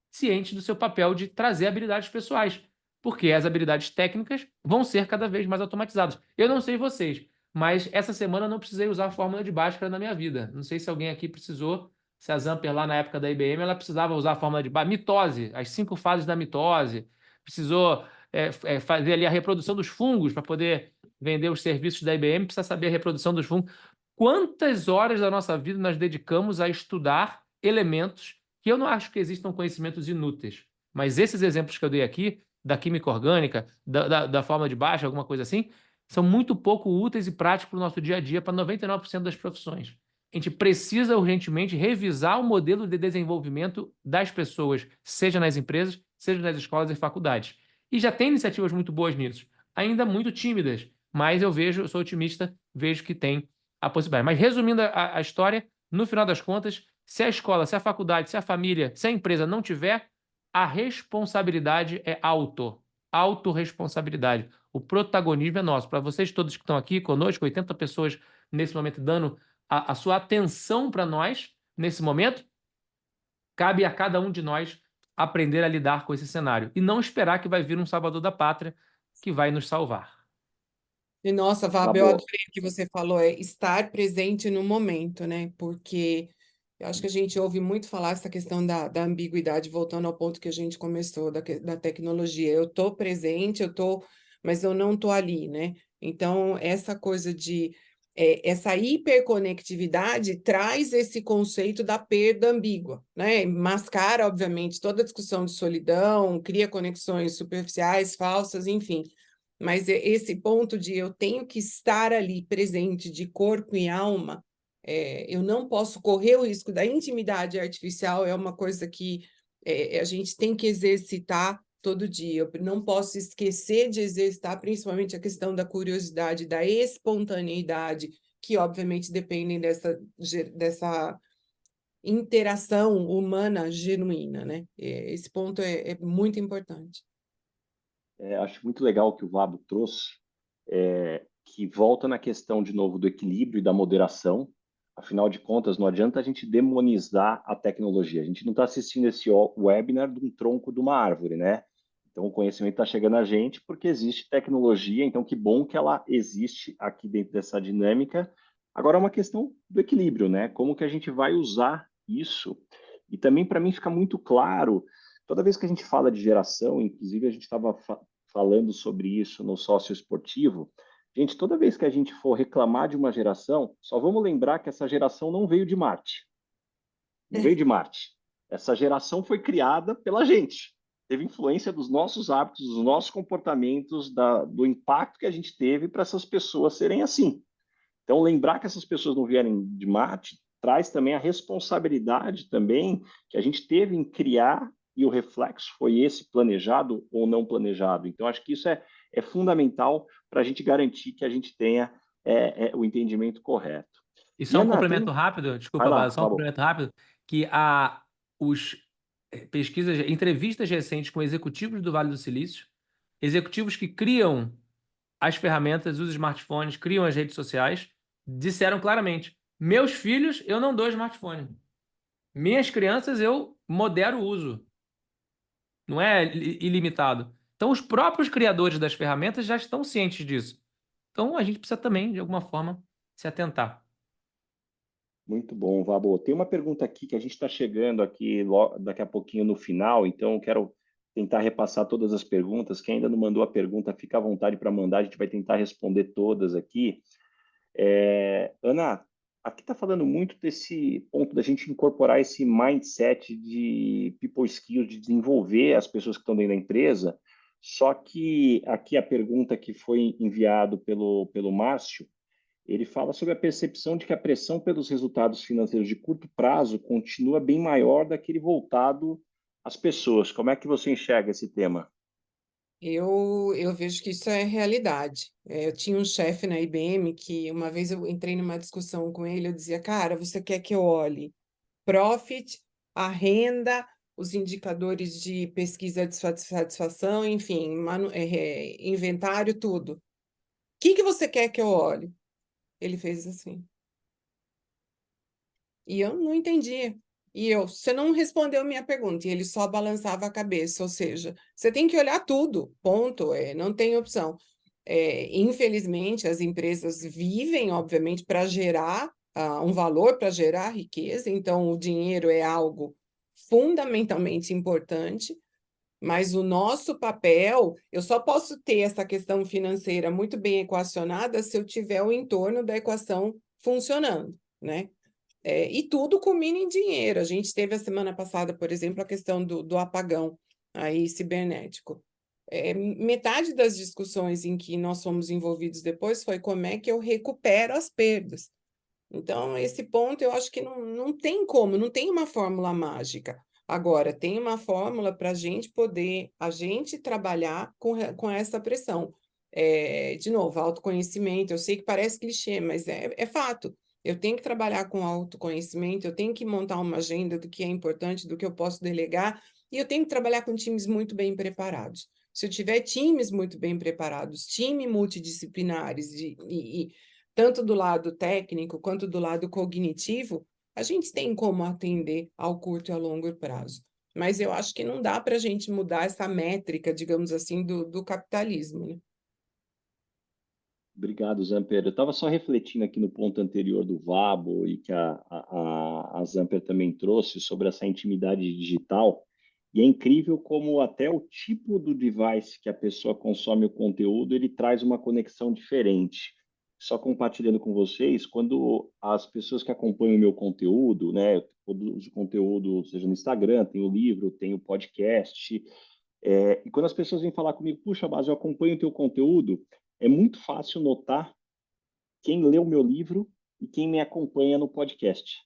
cientes do seu papel de trazer habilidades pessoais, porque as habilidades técnicas vão ser cada vez mais automatizadas. Eu não sei vocês, mas essa semana eu não precisei usar a fórmula de Bhaskara na minha vida. Não sei se alguém aqui precisou, se a Zamper lá na época da IBM, ela precisava usar a fórmula de Bhaskara, mitose, as 5 fases da mitose, precisou fazer ali a reprodução dos fungos para poder vender os serviços da IBM, precisa saber a reprodução dos fungos. Quantas horas da nossa vida nós dedicamos a estudar elementos que eu não acho que existam conhecimentos inúteis, mas esses exemplos que eu dei aqui, da química orgânica, da forma de Bhaskara, alguma coisa assim, são muito pouco úteis e práticos para o nosso dia a dia, para 99% das profissões. A gente precisa urgentemente revisar o modelo de desenvolvimento das pessoas, seja nas empresas, seja nas escolas e faculdades. E já tem iniciativas muito boas nisso, ainda muito tímidas, mas eu sou otimista, vejo que tem a possibilidade. Mas resumindo a história, no final das contas, se a escola, se a faculdade, se a família, se a empresa não tiver, a responsabilidade é autorresponsabilidade. O protagonismo é nosso. Para vocês todos que estão aqui conosco, 80 pessoas nesse momento dando a sua atenção para nós, nesse momento, cabe a cada um de nós aprender a lidar com esse cenário e não esperar que vai vir um salvador da pátria que vai nos salvar. E nossa, Tá Fábio, eu bom. adorei o que você falou, é estar presente no momento, né? Porque eu acho que a gente ouve muito falar essa questão da ambiguidade, voltando ao ponto que a gente começou, da tecnologia. Eu estou presente, mas eu não estou ali, né? Então, essa coisa essa hiperconectividade traz esse conceito da perda ambígua, né? Mascara, obviamente, toda a discussão de solidão, cria conexões superficiais, falsas, enfim. Mas esse ponto de eu tenho que estar ali presente de corpo e alma, eu não posso correr o risco da intimidade artificial, é uma coisa que a gente tem que exercitar todo dia. Eu não posso esquecer de exercitar, principalmente a questão da curiosidade, da espontaneidade, que obviamente dependem dessa interação humana genuína, né? Esse ponto é muito importante. Acho muito legal o que o Vabo trouxe, que volta na questão, de novo, do equilíbrio e da moderação. Afinal de contas, não adianta a gente demonizar a tecnologia. A gente não está assistindo esse webinar de um tronco de uma árvore, né? Então, o conhecimento está chegando a gente porque existe tecnologia, então que bom que ela existe aqui dentro dessa dinâmica. Agora, é uma questão do equilíbrio, né? Como que a gente vai usar isso? E também, para mim, fica muito claro, toda vez que a gente fala de geração, inclusive a gente estava falando sobre isso no sócio esportivo, Gente, toda vez que a gente for reclamar de uma geração, só vamos lembrar que essa geração não veio de Marte. Não veio de Marte. Essa geração foi criada pela gente. Teve influência dos nossos hábitos, dos nossos comportamentos, do impacto que a gente teve para essas pessoas serem assim. Então, lembrar que essas pessoas não vierem de Marte traz também a responsabilidade também que a gente teve em criar, e o reflexo foi esse, planejado ou não planejado. Então, acho que isso é fundamental para a gente garantir que a gente tenha o entendimento correto. E E, só um Ana, complemento rápido, vai desculpa, lá, Bárbara, só um Fábio. complemento rápido, que os pesquisas, entrevistas recentes com executivos do Vale do Silício, executivos que criam as ferramentas, os smartphones, criam as redes sociais, disseram claramente: meus filhos, eu não dou smartphone. Minhas crianças, eu modero o uso. Não é ilimitado. Então, os próprios criadores das ferramentas já estão cientes disso. Então, a gente precisa também, de alguma forma, se atentar. Muito bom, Vabo. Tem uma pergunta aqui que a gente está chegando aqui daqui a pouquinho no final, então eu quero tentar repassar todas as perguntas. Quem ainda não mandou a pergunta, fica à vontade para mandar, a gente vai tentar responder todas aqui. Ana, aqui está falando muito desse ponto da gente incorporar esse mindset de people skills, de desenvolver as pessoas que estão dentro da empresa. Só que aqui a pergunta que foi enviado pelo Márcio, ele fala sobre a percepção de que a pressão pelos resultados financeiros de curto prazo continua bem maior daquele voltado às pessoas. Como é que você enxerga esse tema? Eu vejo que isso é realidade. Eu tinha um chefe na IBM que uma vez eu entrei numa discussão com ele, eu dizia, cara, você quer que eu olhe profit, a renda, os indicadores de pesquisa de satisfação, enfim, inventário, tudo. O que você quer que eu olhe? Ele fez assim. E eu não entendi. Você não respondeu minha pergunta, e ele só balançava a cabeça, ou seja, você tem que olhar tudo, ponto, não tem opção. Infelizmente, as empresas vivem, obviamente, para gerar um valor, para gerar riqueza, então o dinheiro é algo fundamentalmente importante, mas o nosso papel, eu só posso ter essa questão financeira muito bem equacionada se eu tiver o entorno da equação funcionando, né? E tudo culmina em dinheiro. A gente teve a semana passada, por exemplo, a questão do apagão aí cibernético. Metade das discussões em que nós fomos envolvidos depois foi como é que eu recupero as perdas. Então, esse ponto eu acho que não tem como, não tem uma fórmula mágica. Agora, tem uma fórmula para a gente trabalhar com essa pressão. De novo, autoconhecimento, eu sei que parece clichê, mas é fato. Eu tenho que trabalhar com autoconhecimento, eu tenho que montar uma agenda do que é importante, do que eu posso delegar, e eu tenho que trabalhar com times muito bem preparados. Se eu tiver times muito bem preparados, times multidisciplinares, tanto do lado técnico quanto do lado cognitivo, a gente tem como atender ao curto e ao longo prazo. Mas eu acho que não dá para a gente mudar essa métrica, digamos assim, do capitalismo, né? Obrigado, Zamper. Eu estava só refletindo aqui no ponto anterior do Vabo e que a Zamper também trouxe sobre essa intimidade digital. E é incrível como até o tipo do device que a pessoa consome o conteúdo, ele traz uma conexão diferente. Só compartilhando com vocês, quando as pessoas que acompanham o meu conteúdo, né, eu produzo conteúdo, seja no Instagram, tem o livro, tem o podcast, e quando as pessoas vêm falar comigo, puxa, Bas, eu acompanho o teu conteúdo, é muito fácil notar quem lê o meu livro e quem me acompanha no podcast.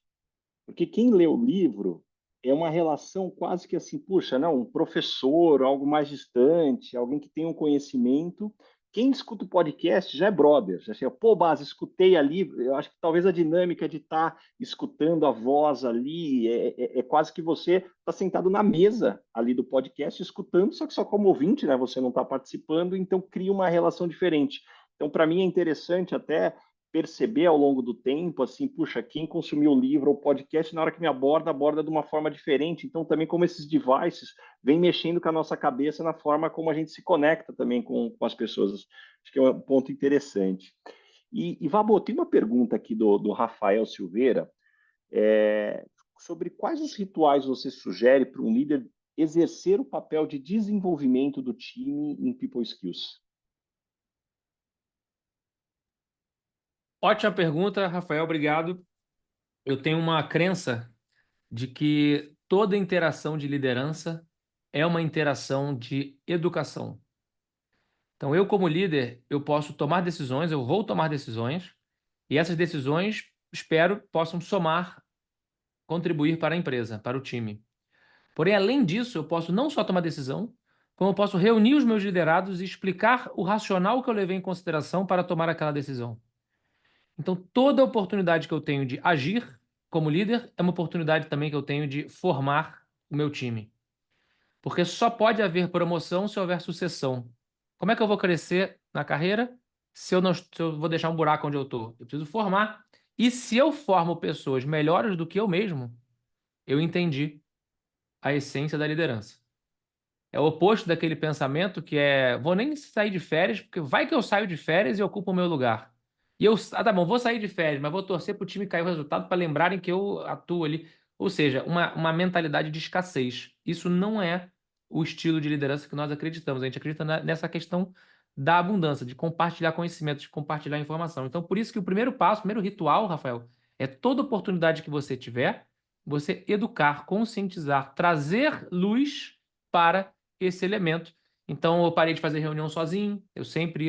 Porque quem lê o livro é uma relação quase que assim, puxa, não, um professor, algo mais distante, alguém que tem um conhecimento. Quem escuta o podcast já é brother, já assim, pô, Base, escutei ali, eu acho que talvez a dinâmica de estar escutando a voz ali é quase que você está sentado na mesa ali do podcast escutando, só que só como ouvinte, né? Você não está participando, então cria uma relação diferente. Então, para mim é interessante até perceber ao longo do tempo, assim, puxa, quem consumiu o livro ou podcast, na hora que me aborda de uma forma diferente. Então, também como esses devices vêm mexendo com a nossa cabeça na forma como a gente se conecta também com as pessoas. Acho que é um ponto interessante. E Vabo, tem uma pergunta aqui do Rafael Silveira, sobre quais os rituais você sugere para um líder exercer o papel de desenvolvimento do time em People Skills? Ótima pergunta, Rafael, obrigado. Eu tenho uma crença de que toda interação de liderança é uma interação de educação. Então, eu como líder, eu posso tomar decisões, eu vou tomar decisões, e essas decisões, espero, possam somar, contribuir para a empresa, para o time. Porém, além disso, eu posso não só tomar decisão, como eu posso reunir os meus liderados e explicar o racional que eu levei em consideração para tomar aquela decisão. Então, toda oportunidade que eu tenho de agir como líder é uma oportunidade também que eu tenho de formar o meu time. Porque só pode haver promoção se houver sucessão. Como é que eu vou crescer na carreira se eu vou deixar um buraco onde eu estou? Eu preciso formar. E se eu formo pessoas melhores do que eu mesmo, eu entendi a essência da liderança. É o oposto daquele pensamento que é, vou nem sair de férias, porque vai que eu saio de férias e ocupo o meu lugar. E eu, tá bom, vou sair de férias, mas vou torcer para o time cair o resultado para lembrarem que eu atuo ali. Ou seja, uma mentalidade de escassez. Isso não é o estilo de liderança que nós acreditamos. A gente acredita nessa questão da abundância, de compartilhar conhecimento, de compartilhar informação. Então, por isso que o primeiro passo, o primeiro ritual, Rafael, é toda oportunidade que você tiver, você educar, conscientizar, trazer luz para esse elemento. Então, eu parei de fazer reunião sozinho, eu sempre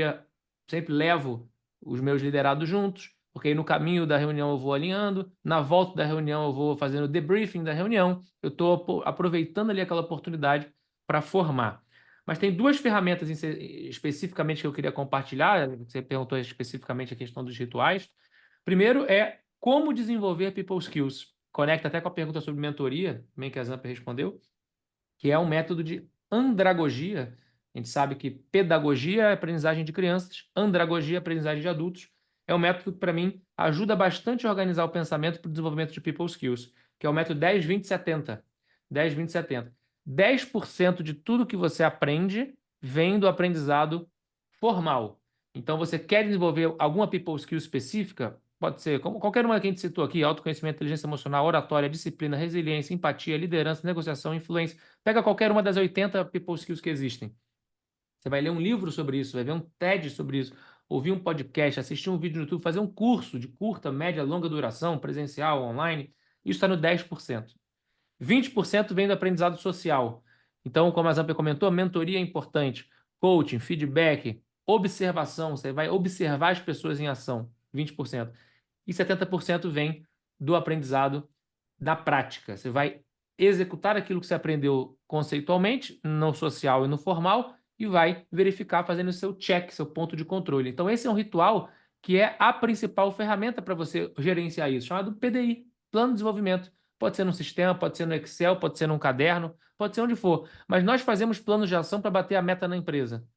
levo os meus liderados juntos, porque aí no caminho da reunião eu vou alinhando, na volta da reunião eu vou fazendo debriefing da reunião, eu estou aproveitando ali aquela oportunidade para formar. Mas tem duas ferramentas especificamente que eu queria compartilhar, você perguntou especificamente a questão dos rituais. Primeiro é como desenvolver people skills. Conecta até com a pergunta sobre mentoria, também que a Zamper respondeu, que é um método de andragogia. A gente sabe que pedagogia é aprendizagem de crianças, andragogia é aprendizagem de adultos. É um método que, para mim, ajuda bastante a organizar o pensamento para o desenvolvimento de people skills, que é o método 10-20-70. 10-20-70. 10% de tudo que você aprende vem do aprendizado formal. Então, você quer desenvolver alguma people skill específica? Pode ser, como qualquer uma que a gente citou aqui, autoconhecimento, inteligência emocional, oratória, disciplina, resiliência, empatia, liderança, negociação, influência. Pega qualquer uma das 80 people skills que existem. Você vai ler um livro sobre isso, vai ver um TED sobre isso, ouvir um podcast, assistir um vídeo no YouTube, fazer um curso de curta, média, longa duração, presencial, online. Isso está no 10%. 20% vem do aprendizado social. Então, como a Zamper comentou, mentoria é importante. Coaching, feedback, observação. Você vai observar as pessoas em ação. 20%. E 70% vem do aprendizado da prática. Você vai executar aquilo que você aprendeu conceitualmente, no social e no formal, e vai verificar fazendo o seu check, seu ponto de controle. Então, esse é um ritual que é a principal ferramenta para você gerenciar isso, chamado PDI, Plano de Desenvolvimento. Pode ser num sistema, pode ser no Excel, pode ser num caderno, pode ser onde for. Mas nós fazemos planos de ação para bater a meta na empresa.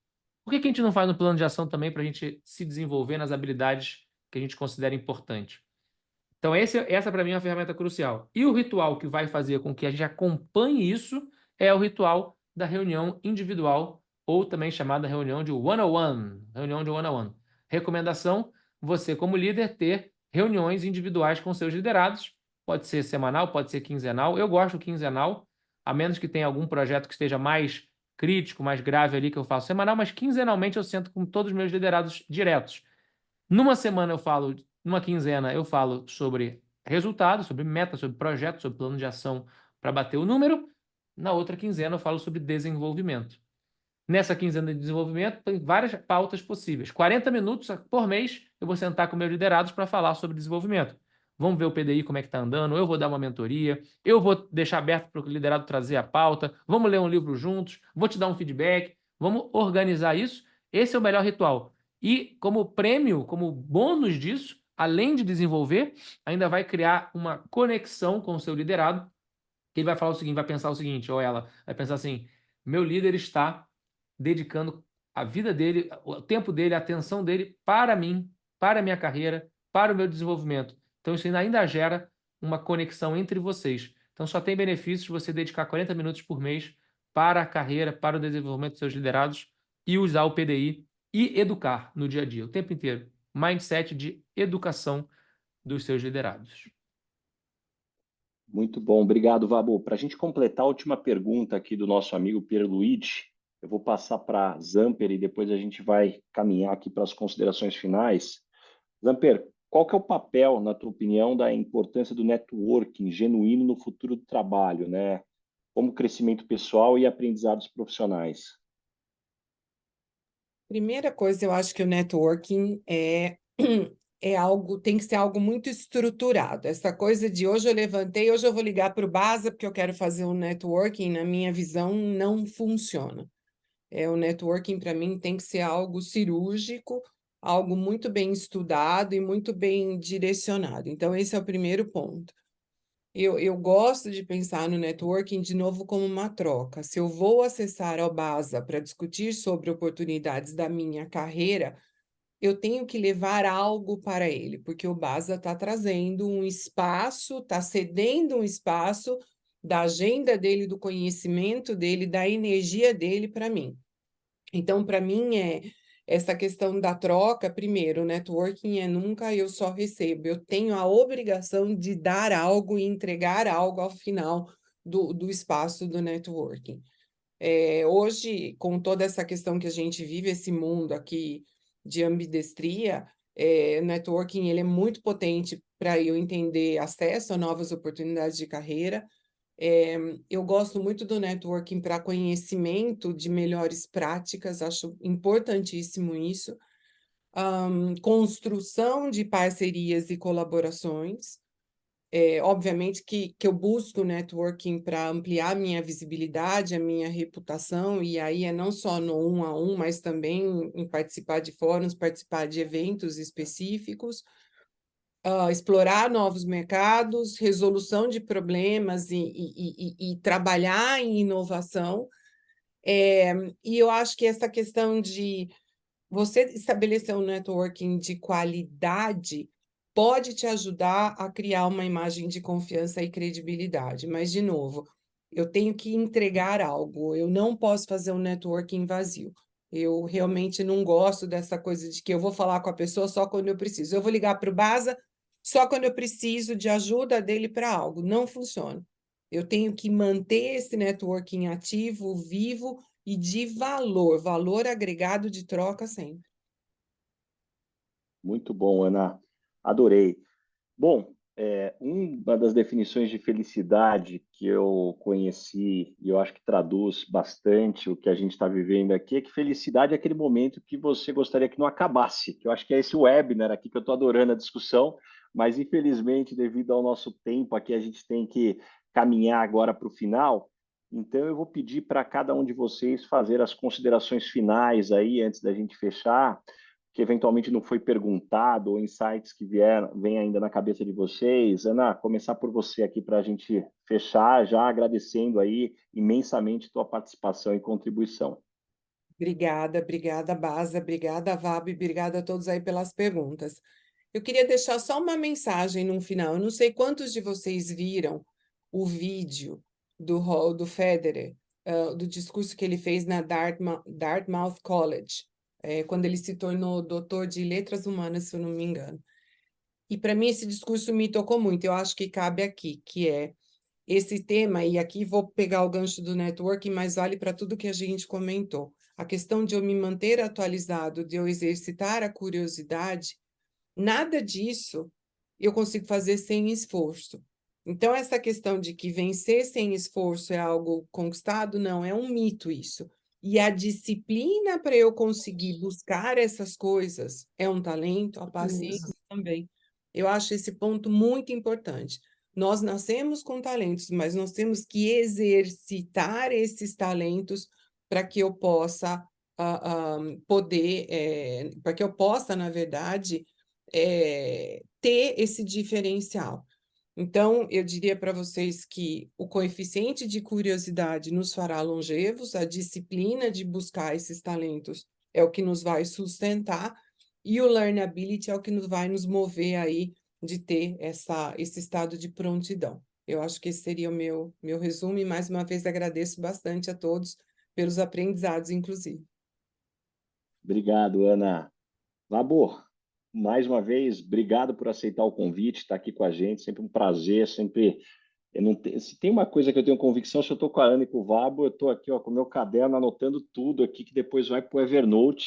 Por que a gente não faz um plano de ação também para a gente se desenvolver nas habilidades que a gente considera importante? Então, essa para mim é uma ferramenta crucial. E o ritual que vai fazer com que a gente acompanhe isso é o ritual da reunião individual, ou também chamada reunião de one-on-one. Reunião de one-on-one. Recomendação: você, como líder, ter reuniões individuais com seus liderados. Pode ser semanal, pode ser quinzenal. Eu gosto quinzenal, a menos que tenha algum projeto que esteja mais crítico, mais grave ali, que eu faço semanal, mas quinzenalmente eu sento com todos os meus liderados diretos. Numa semana eu falo, numa quinzena eu falo sobre resultados, sobre metas, sobre projetos, sobre plano de ação para bater o número. Na outra quinzena eu falo sobre desenvolvimento. Nessa quinzena de desenvolvimento tem várias pautas possíveis. 40 minutos por mês eu vou sentar com meus liderados para falar sobre desenvolvimento. Vamos ver o PDI como é que está andando, eu vou dar uma mentoria, eu vou deixar aberto para o liderado trazer a pauta, vamos ler um livro juntos, vou te dar um feedback, vamos organizar isso. Esse é o melhor ritual. E como prêmio, como bônus disso, além de desenvolver, ainda vai criar uma conexão com o seu liderado, que ele vai falar o seguinte, vai pensar o seguinte, ou ela vai pensar assim: meu líder está dedicando a vida dele, o tempo dele, a atenção dele para mim, para a minha carreira, para o meu desenvolvimento. Então isso ainda gera uma conexão entre vocês. Então só tem benefícios você dedicar 40 minutos por mês para a carreira, para o desenvolvimento dos seus liderados e usar o PDI e educar no dia a dia, o tempo inteiro. Mindset de educação dos seus liderados. Muito bom, obrigado, Vabu. Para a gente completar a última pergunta aqui do nosso amigo Pierluigi, eu vou passar para Zamper e depois a gente vai caminhar aqui para as considerações finais. Zamper, qual que é o papel, na tua opinião, da importância do networking genuíno no futuro do trabalho, né? Como crescimento pessoal e aprendizados profissionais? Primeira coisa, eu acho que o networking é algo, tem que ser algo muito estruturado. Essa coisa de hoje eu levantei, hoje eu vou ligar para o Basa porque eu quero fazer um networking, na minha visão, não funciona. O networking, para mim, tem que ser algo cirúrgico, algo muito bem estudado e muito bem direcionado. Então, esse é o primeiro ponto. Eu gosto de pensar no networking, de novo, como uma troca. Se eu vou acessar ao Basa para discutir sobre oportunidades da minha carreira, eu tenho que levar algo para ele, porque o Basa está trazendo um espaço, está cedendo um espaço da agenda dele, do conhecimento dele, da energia dele para mim. Então, para mim, essa questão da troca, primeiro, o networking é nunca eu só recebo, eu tenho a obrigação de dar algo e entregar algo ao final do espaço do networking. Hoje, com toda essa questão que a gente vive, esse mundo aqui de ambidestria, o networking ele é muito potente para eu entender acesso a novas oportunidades de carreira. Eu gosto muito do networking para conhecimento de melhores práticas, acho importantíssimo isso. Construção de parcerias e colaborações. Obviamente que eu busco networking para ampliar minha visibilidade, a minha reputação, e aí é não só no 1 a 1, mas também em participar de fóruns, participar de eventos específicos, explorar novos mercados, resolução de problemas e trabalhar em inovação. E eu acho que essa questão de você estabelecer um networking de qualidade pode te ajudar a criar uma imagem de confiança e credibilidade. Mas, de novo, eu tenho que entregar algo, eu não posso fazer um networking vazio. Eu realmente não gosto dessa coisa de que eu vou falar com a pessoa só quando eu preciso. Eu vou ligar para o Basa só quando eu preciso de ajuda dele para algo. Não funciona. Eu tenho que manter esse networking ativo, vivo e de valor, valor agregado de troca sempre. Muito bom, Ana. Adorei. Bom, uma das definições de felicidade que eu conheci e eu acho que traduz bastante o que a gente está vivendo aqui é que felicidade é aquele momento que você gostaria que não acabasse. Que eu acho que é esse webinar aqui que eu estou adorando a discussão, mas infelizmente, devido ao nosso tempo aqui, a gente tem que caminhar agora para o final. Então, eu vou pedir para cada um de vocês fazer as considerações finais aí antes da gente fechar que eventualmente não foi perguntado, ou insights que vêm ainda na cabeça de vocês. Ana, começar por você aqui para a gente fechar, já agradecendo aí imensamente tua participação e contribuição. Obrigada, Basa, obrigada, Vab, obrigada a todos aí pelas perguntas. Eu queria deixar só uma mensagem no final. Eu não sei quantos de vocês viram o vídeo do Federer, do discurso que ele fez na Dartmouth College, quando ele se tornou doutor de letras humanas, se eu não me engano. E para mim esse discurso me tocou muito. Eu acho que cabe aqui, que é esse tema, e aqui vou pegar o gancho do networking, mas vale para tudo que a gente comentou. A questão de eu me manter atualizado, de eu exercitar a curiosidade, nada disso eu consigo fazer sem esforço. Então, essa questão de que vencer sem esforço é algo conquistado, não, é um mito isso. E a disciplina para eu conseguir buscar essas coisas é um talento, a paciência também. Eu acho esse ponto muito importante. Nós nascemos com talentos, mas nós temos que exercitar esses talentos para que eu possa para que eu possa, na verdade, ter esse diferencial. Então, eu diria para vocês que o coeficiente de curiosidade nos fará longevos, a disciplina de buscar esses talentos é o que nos vai sustentar, e o learnability é o que vai nos mover aí de ter esse estado de prontidão. Eu acho que esse seria o meu resumo, e mais uma vez agradeço bastante a todos pelos aprendizados, inclusive. Obrigado, Ana. Labor, mais uma vez, obrigado por aceitar o convite, estar aqui com a gente, sempre um prazer, sempre... Se tem uma coisa que eu tenho convicção, se eu estou com a Ana e com o Vabo, eu estou aqui ó, com o meu caderno, anotando tudo aqui, que depois vai para o Evernote,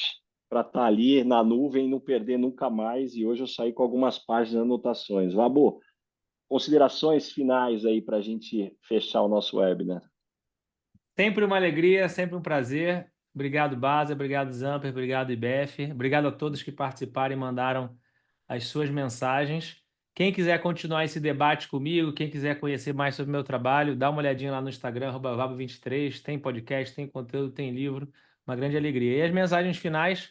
para estar ali na nuvem e não perder nunca mais. E hoje eu saí com algumas páginas de anotações. Vabo, considerações finais aí para a gente fechar o nosso webinar. Sempre uma alegria, sempre um prazer. Obrigado, Baza, obrigado, Zamper, obrigado, IBF. Obrigado a todos que participaram e mandaram as suas mensagens. Quem quiser continuar esse debate comigo, quem quiser conhecer mais sobre o meu trabalho, dá uma olhadinha lá no Instagram, @vabo23, tem podcast, tem conteúdo, tem livro, uma grande alegria. E as mensagens finais,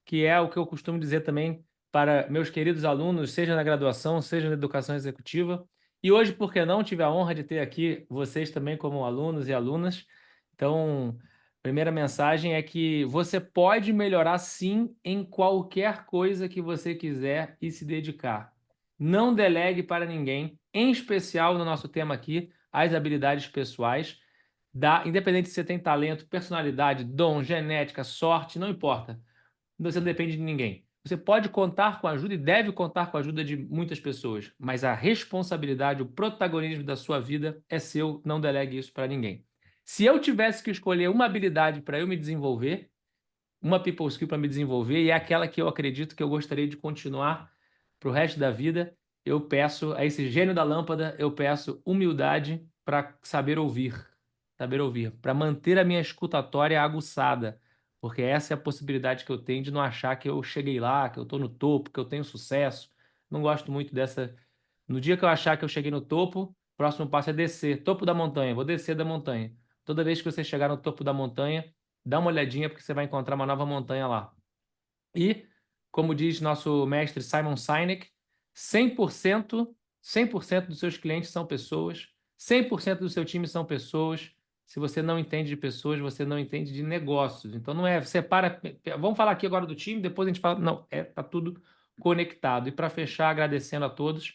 que é o que eu costumo dizer também para meus queridos alunos, seja na graduação, seja na educação executiva. E hoje, por que não, tive a honra de ter aqui vocês também como alunos e alunas. Então, a primeira mensagem é que você pode melhorar sim em qualquer coisa que você quiser e se dedicar. Não delegue para ninguém, em especial no nosso tema aqui, as habilidades pessoais. Independente se você tem talento, personalidade, dom, genética, sorte, não importa. Você não depende de ninguém. Você pode contar com a ajuda e deve contar com a ajuda de muitas pessoas, mas a responsabilidade, o protagonismo da sua vida é seu, não delegue isso para ninguém. Se eu tivesse que escolher uma habilidade para eu me desenvolver, uma people skill para me desenvolver, e é aquela que eu acredito que eu gostaria de continuar para o resto da vida, eu peço a esse gênio da lâmpada, eu peço humildade para saber ouvir, para manter a minha escutatória aguçada, porque essa é a possibilidade que eu tenho de não achar que eu cheguei lá, que eu estou no topo, que eu tenho sucesso. Não gosto muito dessa. No dia que eu achar que eu cheguei no topo, o próximo passo é descer, topo da montanha, vou descer da montanha. Toda vez que você chegar no topo da montanha, dá uma olhadinha porque você vai encontrar uma nova montanha lá. E, como diz nosso mestre Simon Sinek, 100%, 100% dos seus clientes são pessoas, 100% do seu time são pessoas. Se você não entende de pessoas, você não entende de negócios. Então não é, separa, vamos falar aqui agora do time, depois a gente fala, não, tá tudo conectado. E para fechar, agradecendo a todos,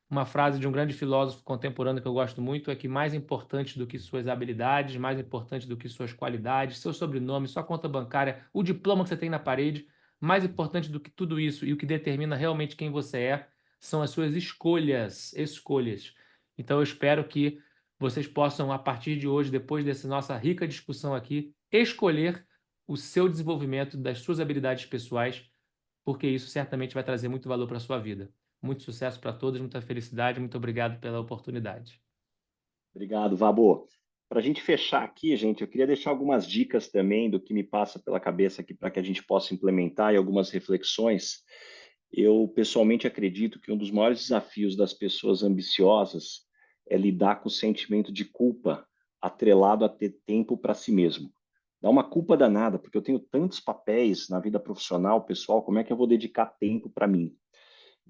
uma frase de um grande filósofo contemporâneo que eu gosto muito é que mais importante do que suas habilidades, mais importante do que suas qualidades, seu sobrenome, sua conta bancária, o diploma que você tem na parede, mais importante do que tudo isso e o que determina realmente quem você é, são as suas escolhas. Então eu espero que vocês possam, a partir de hoje, depois dessa nossa rica discussão aqui, escolher o seu desenvolvimento das suas habilidades pessoais, porque isso certamente vai trazer muito valor para a sua vida. Muito sucesso para todos, muita felicidade, muito obrigado pela oportunidade. Obrigado, Vabo. Para a gente fechar aqui, gente, eu queria deixar algumas dicas também do que me passa pela cabeça aqui para que a gente possa implementar e algumas reflexões. Eu pessoalmente acredito que um dos maiores desafios das pessoas ambiciosas é lidar com o sentimento de culpa atrelado a ter tempo para si mesmo. Dá uma culpa danada, porque eu tenho tantos papéis na vida profissional, pessoal, como é que eu vou dedicar tempo para mim?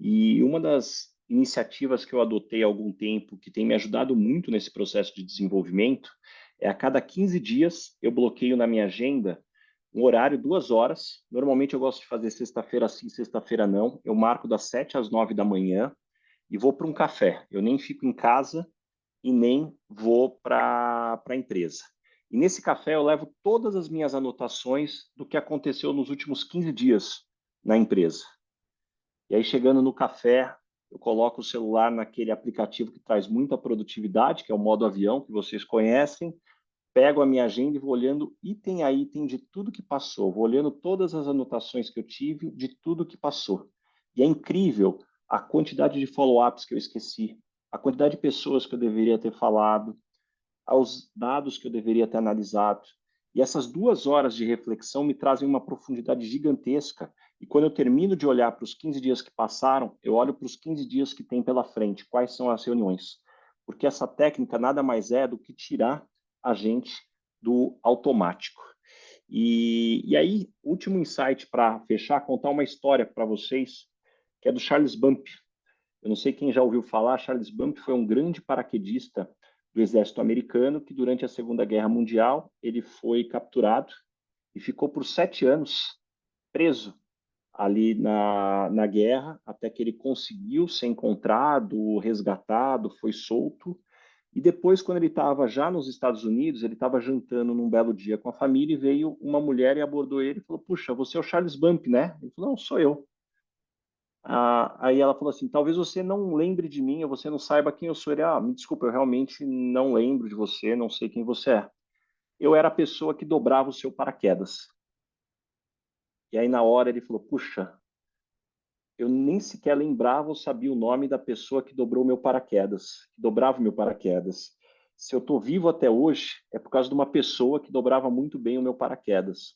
E uma das iniciativas que eu adotei há algum tempo, que tem me ajudado muito nesse processo de desenvolvimento, é a cada 15 dias eu bloqueio na minha agenda um horário, 2 horas. Normalmente eu gosto de fazer sexta-feira sim, sexta-feira não. Eu marco das 7 às 9 da manhã e vou para um café. Eu nem fico em casa e nem vou para a empresa. E nesse café eu levo todas as minhas anotações do que aconteceu nos últimos 15 dias na empresa. E aí, chegando no café, eu coloco o celular naquele aplicativo que traz muita produtividade, que é o modo avião, que vocês conhecem, pego a minha agenda e vou olhando item a item de tudo que passou, vou olhando todas as anotações que eu tive de tudo que passou. E é incrível a quantidade de follow-ups que eu esqueci, a quantidade de pessoas que eu deveria ter falado, aos dados que eu deveria ter analisado. E essas 2 horas de reflexão me trazem uma profundidade gigantesca. E quando eu termino de olhar para os 15 dias que passaram, eu olho para os 15 dias que tem pela frente, quais são as reuniões. Porque essa técnica nada mais é do que tirar a gente do automático. E aí, último insight para fechar, contar uma história para vocês, que é do Charles Bump. Eu não sei quem já ouviu falar, Charles Bump foi um grande paraquedista do exército americano que durante a Segunda Guerra Mundial ele foi capturado e ficou por 7 anos preso ali na guerra, até que ele conseguiu ser encontrado, resgatado, foi solto. E depois, quando ele estava já nos Estados Unidos, ele estava jantando num belo dia com a família e veio uma mulher e abordou ele e falou: "Puxa, você é o Charles Bump, né?" Ele falou: "Não, sou eu." Aí ela falou assim: "Talvez você não lembre de mim, ou você não saiba quem eu sou." Ele: "Me desculpa, eu realmente não lembro de você, não sei quem você é." Eu era a pessoa que dobrava o seu paraquedas. E aí, na hora, ele falou, puxa, eu nem sequer lembrava ou sabia o nome da pessoa que dobrou o meu paraquedas, que dobrava o meu paraquedas. Se eu estou vivo até hoje, é por causa de uma pessoa que dobrava muito bem o meu paraquedas.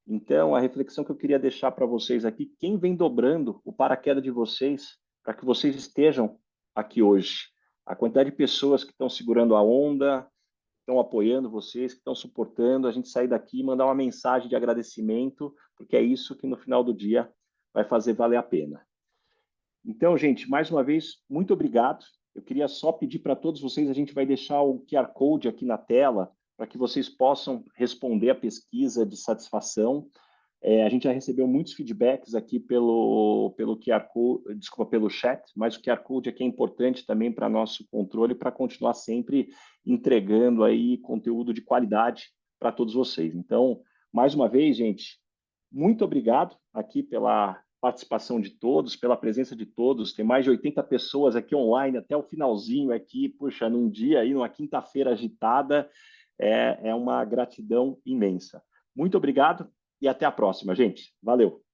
Então, a reflexão que eu queria deixar para vocês aqui, quem vem dobrando o paraquedas de vocês para que vocês estejam aqui hoje? A quantidade de pessoas que estão segurando a onda, estão apoiando vocês, que estão suportando, a gente sair daqui e mandar uma mensagem de agradecimento, porque é isso que no final do dia vai fazer valer a pena. Então, gente, mais uma vez, muito obrigado. Eu queria só pedir para todos vocês, a gente vai deixar o QR Code aqui na tela, para que vocês possam responder a pesquisa de satisfação. A gente já recebeu muitos feedbacks aqui pelo QR Code, desculpa, pelo chat, mas o QR Code aqui é importante também para nosso controle, para continuar sempre entregando aí conteúdo de qualidade para todos vocês. Então, mais uma vez, gente, muito obrigado aqui pela participação de todos, pela presença de todos. Tem mais de 80 pessoas aqui online até o finalzinho aqui, puxa, num dia aí, numa quinta-feira agitada, é uma gratidão imensa. Muito obrigado e até a próxima, gente. Valeu!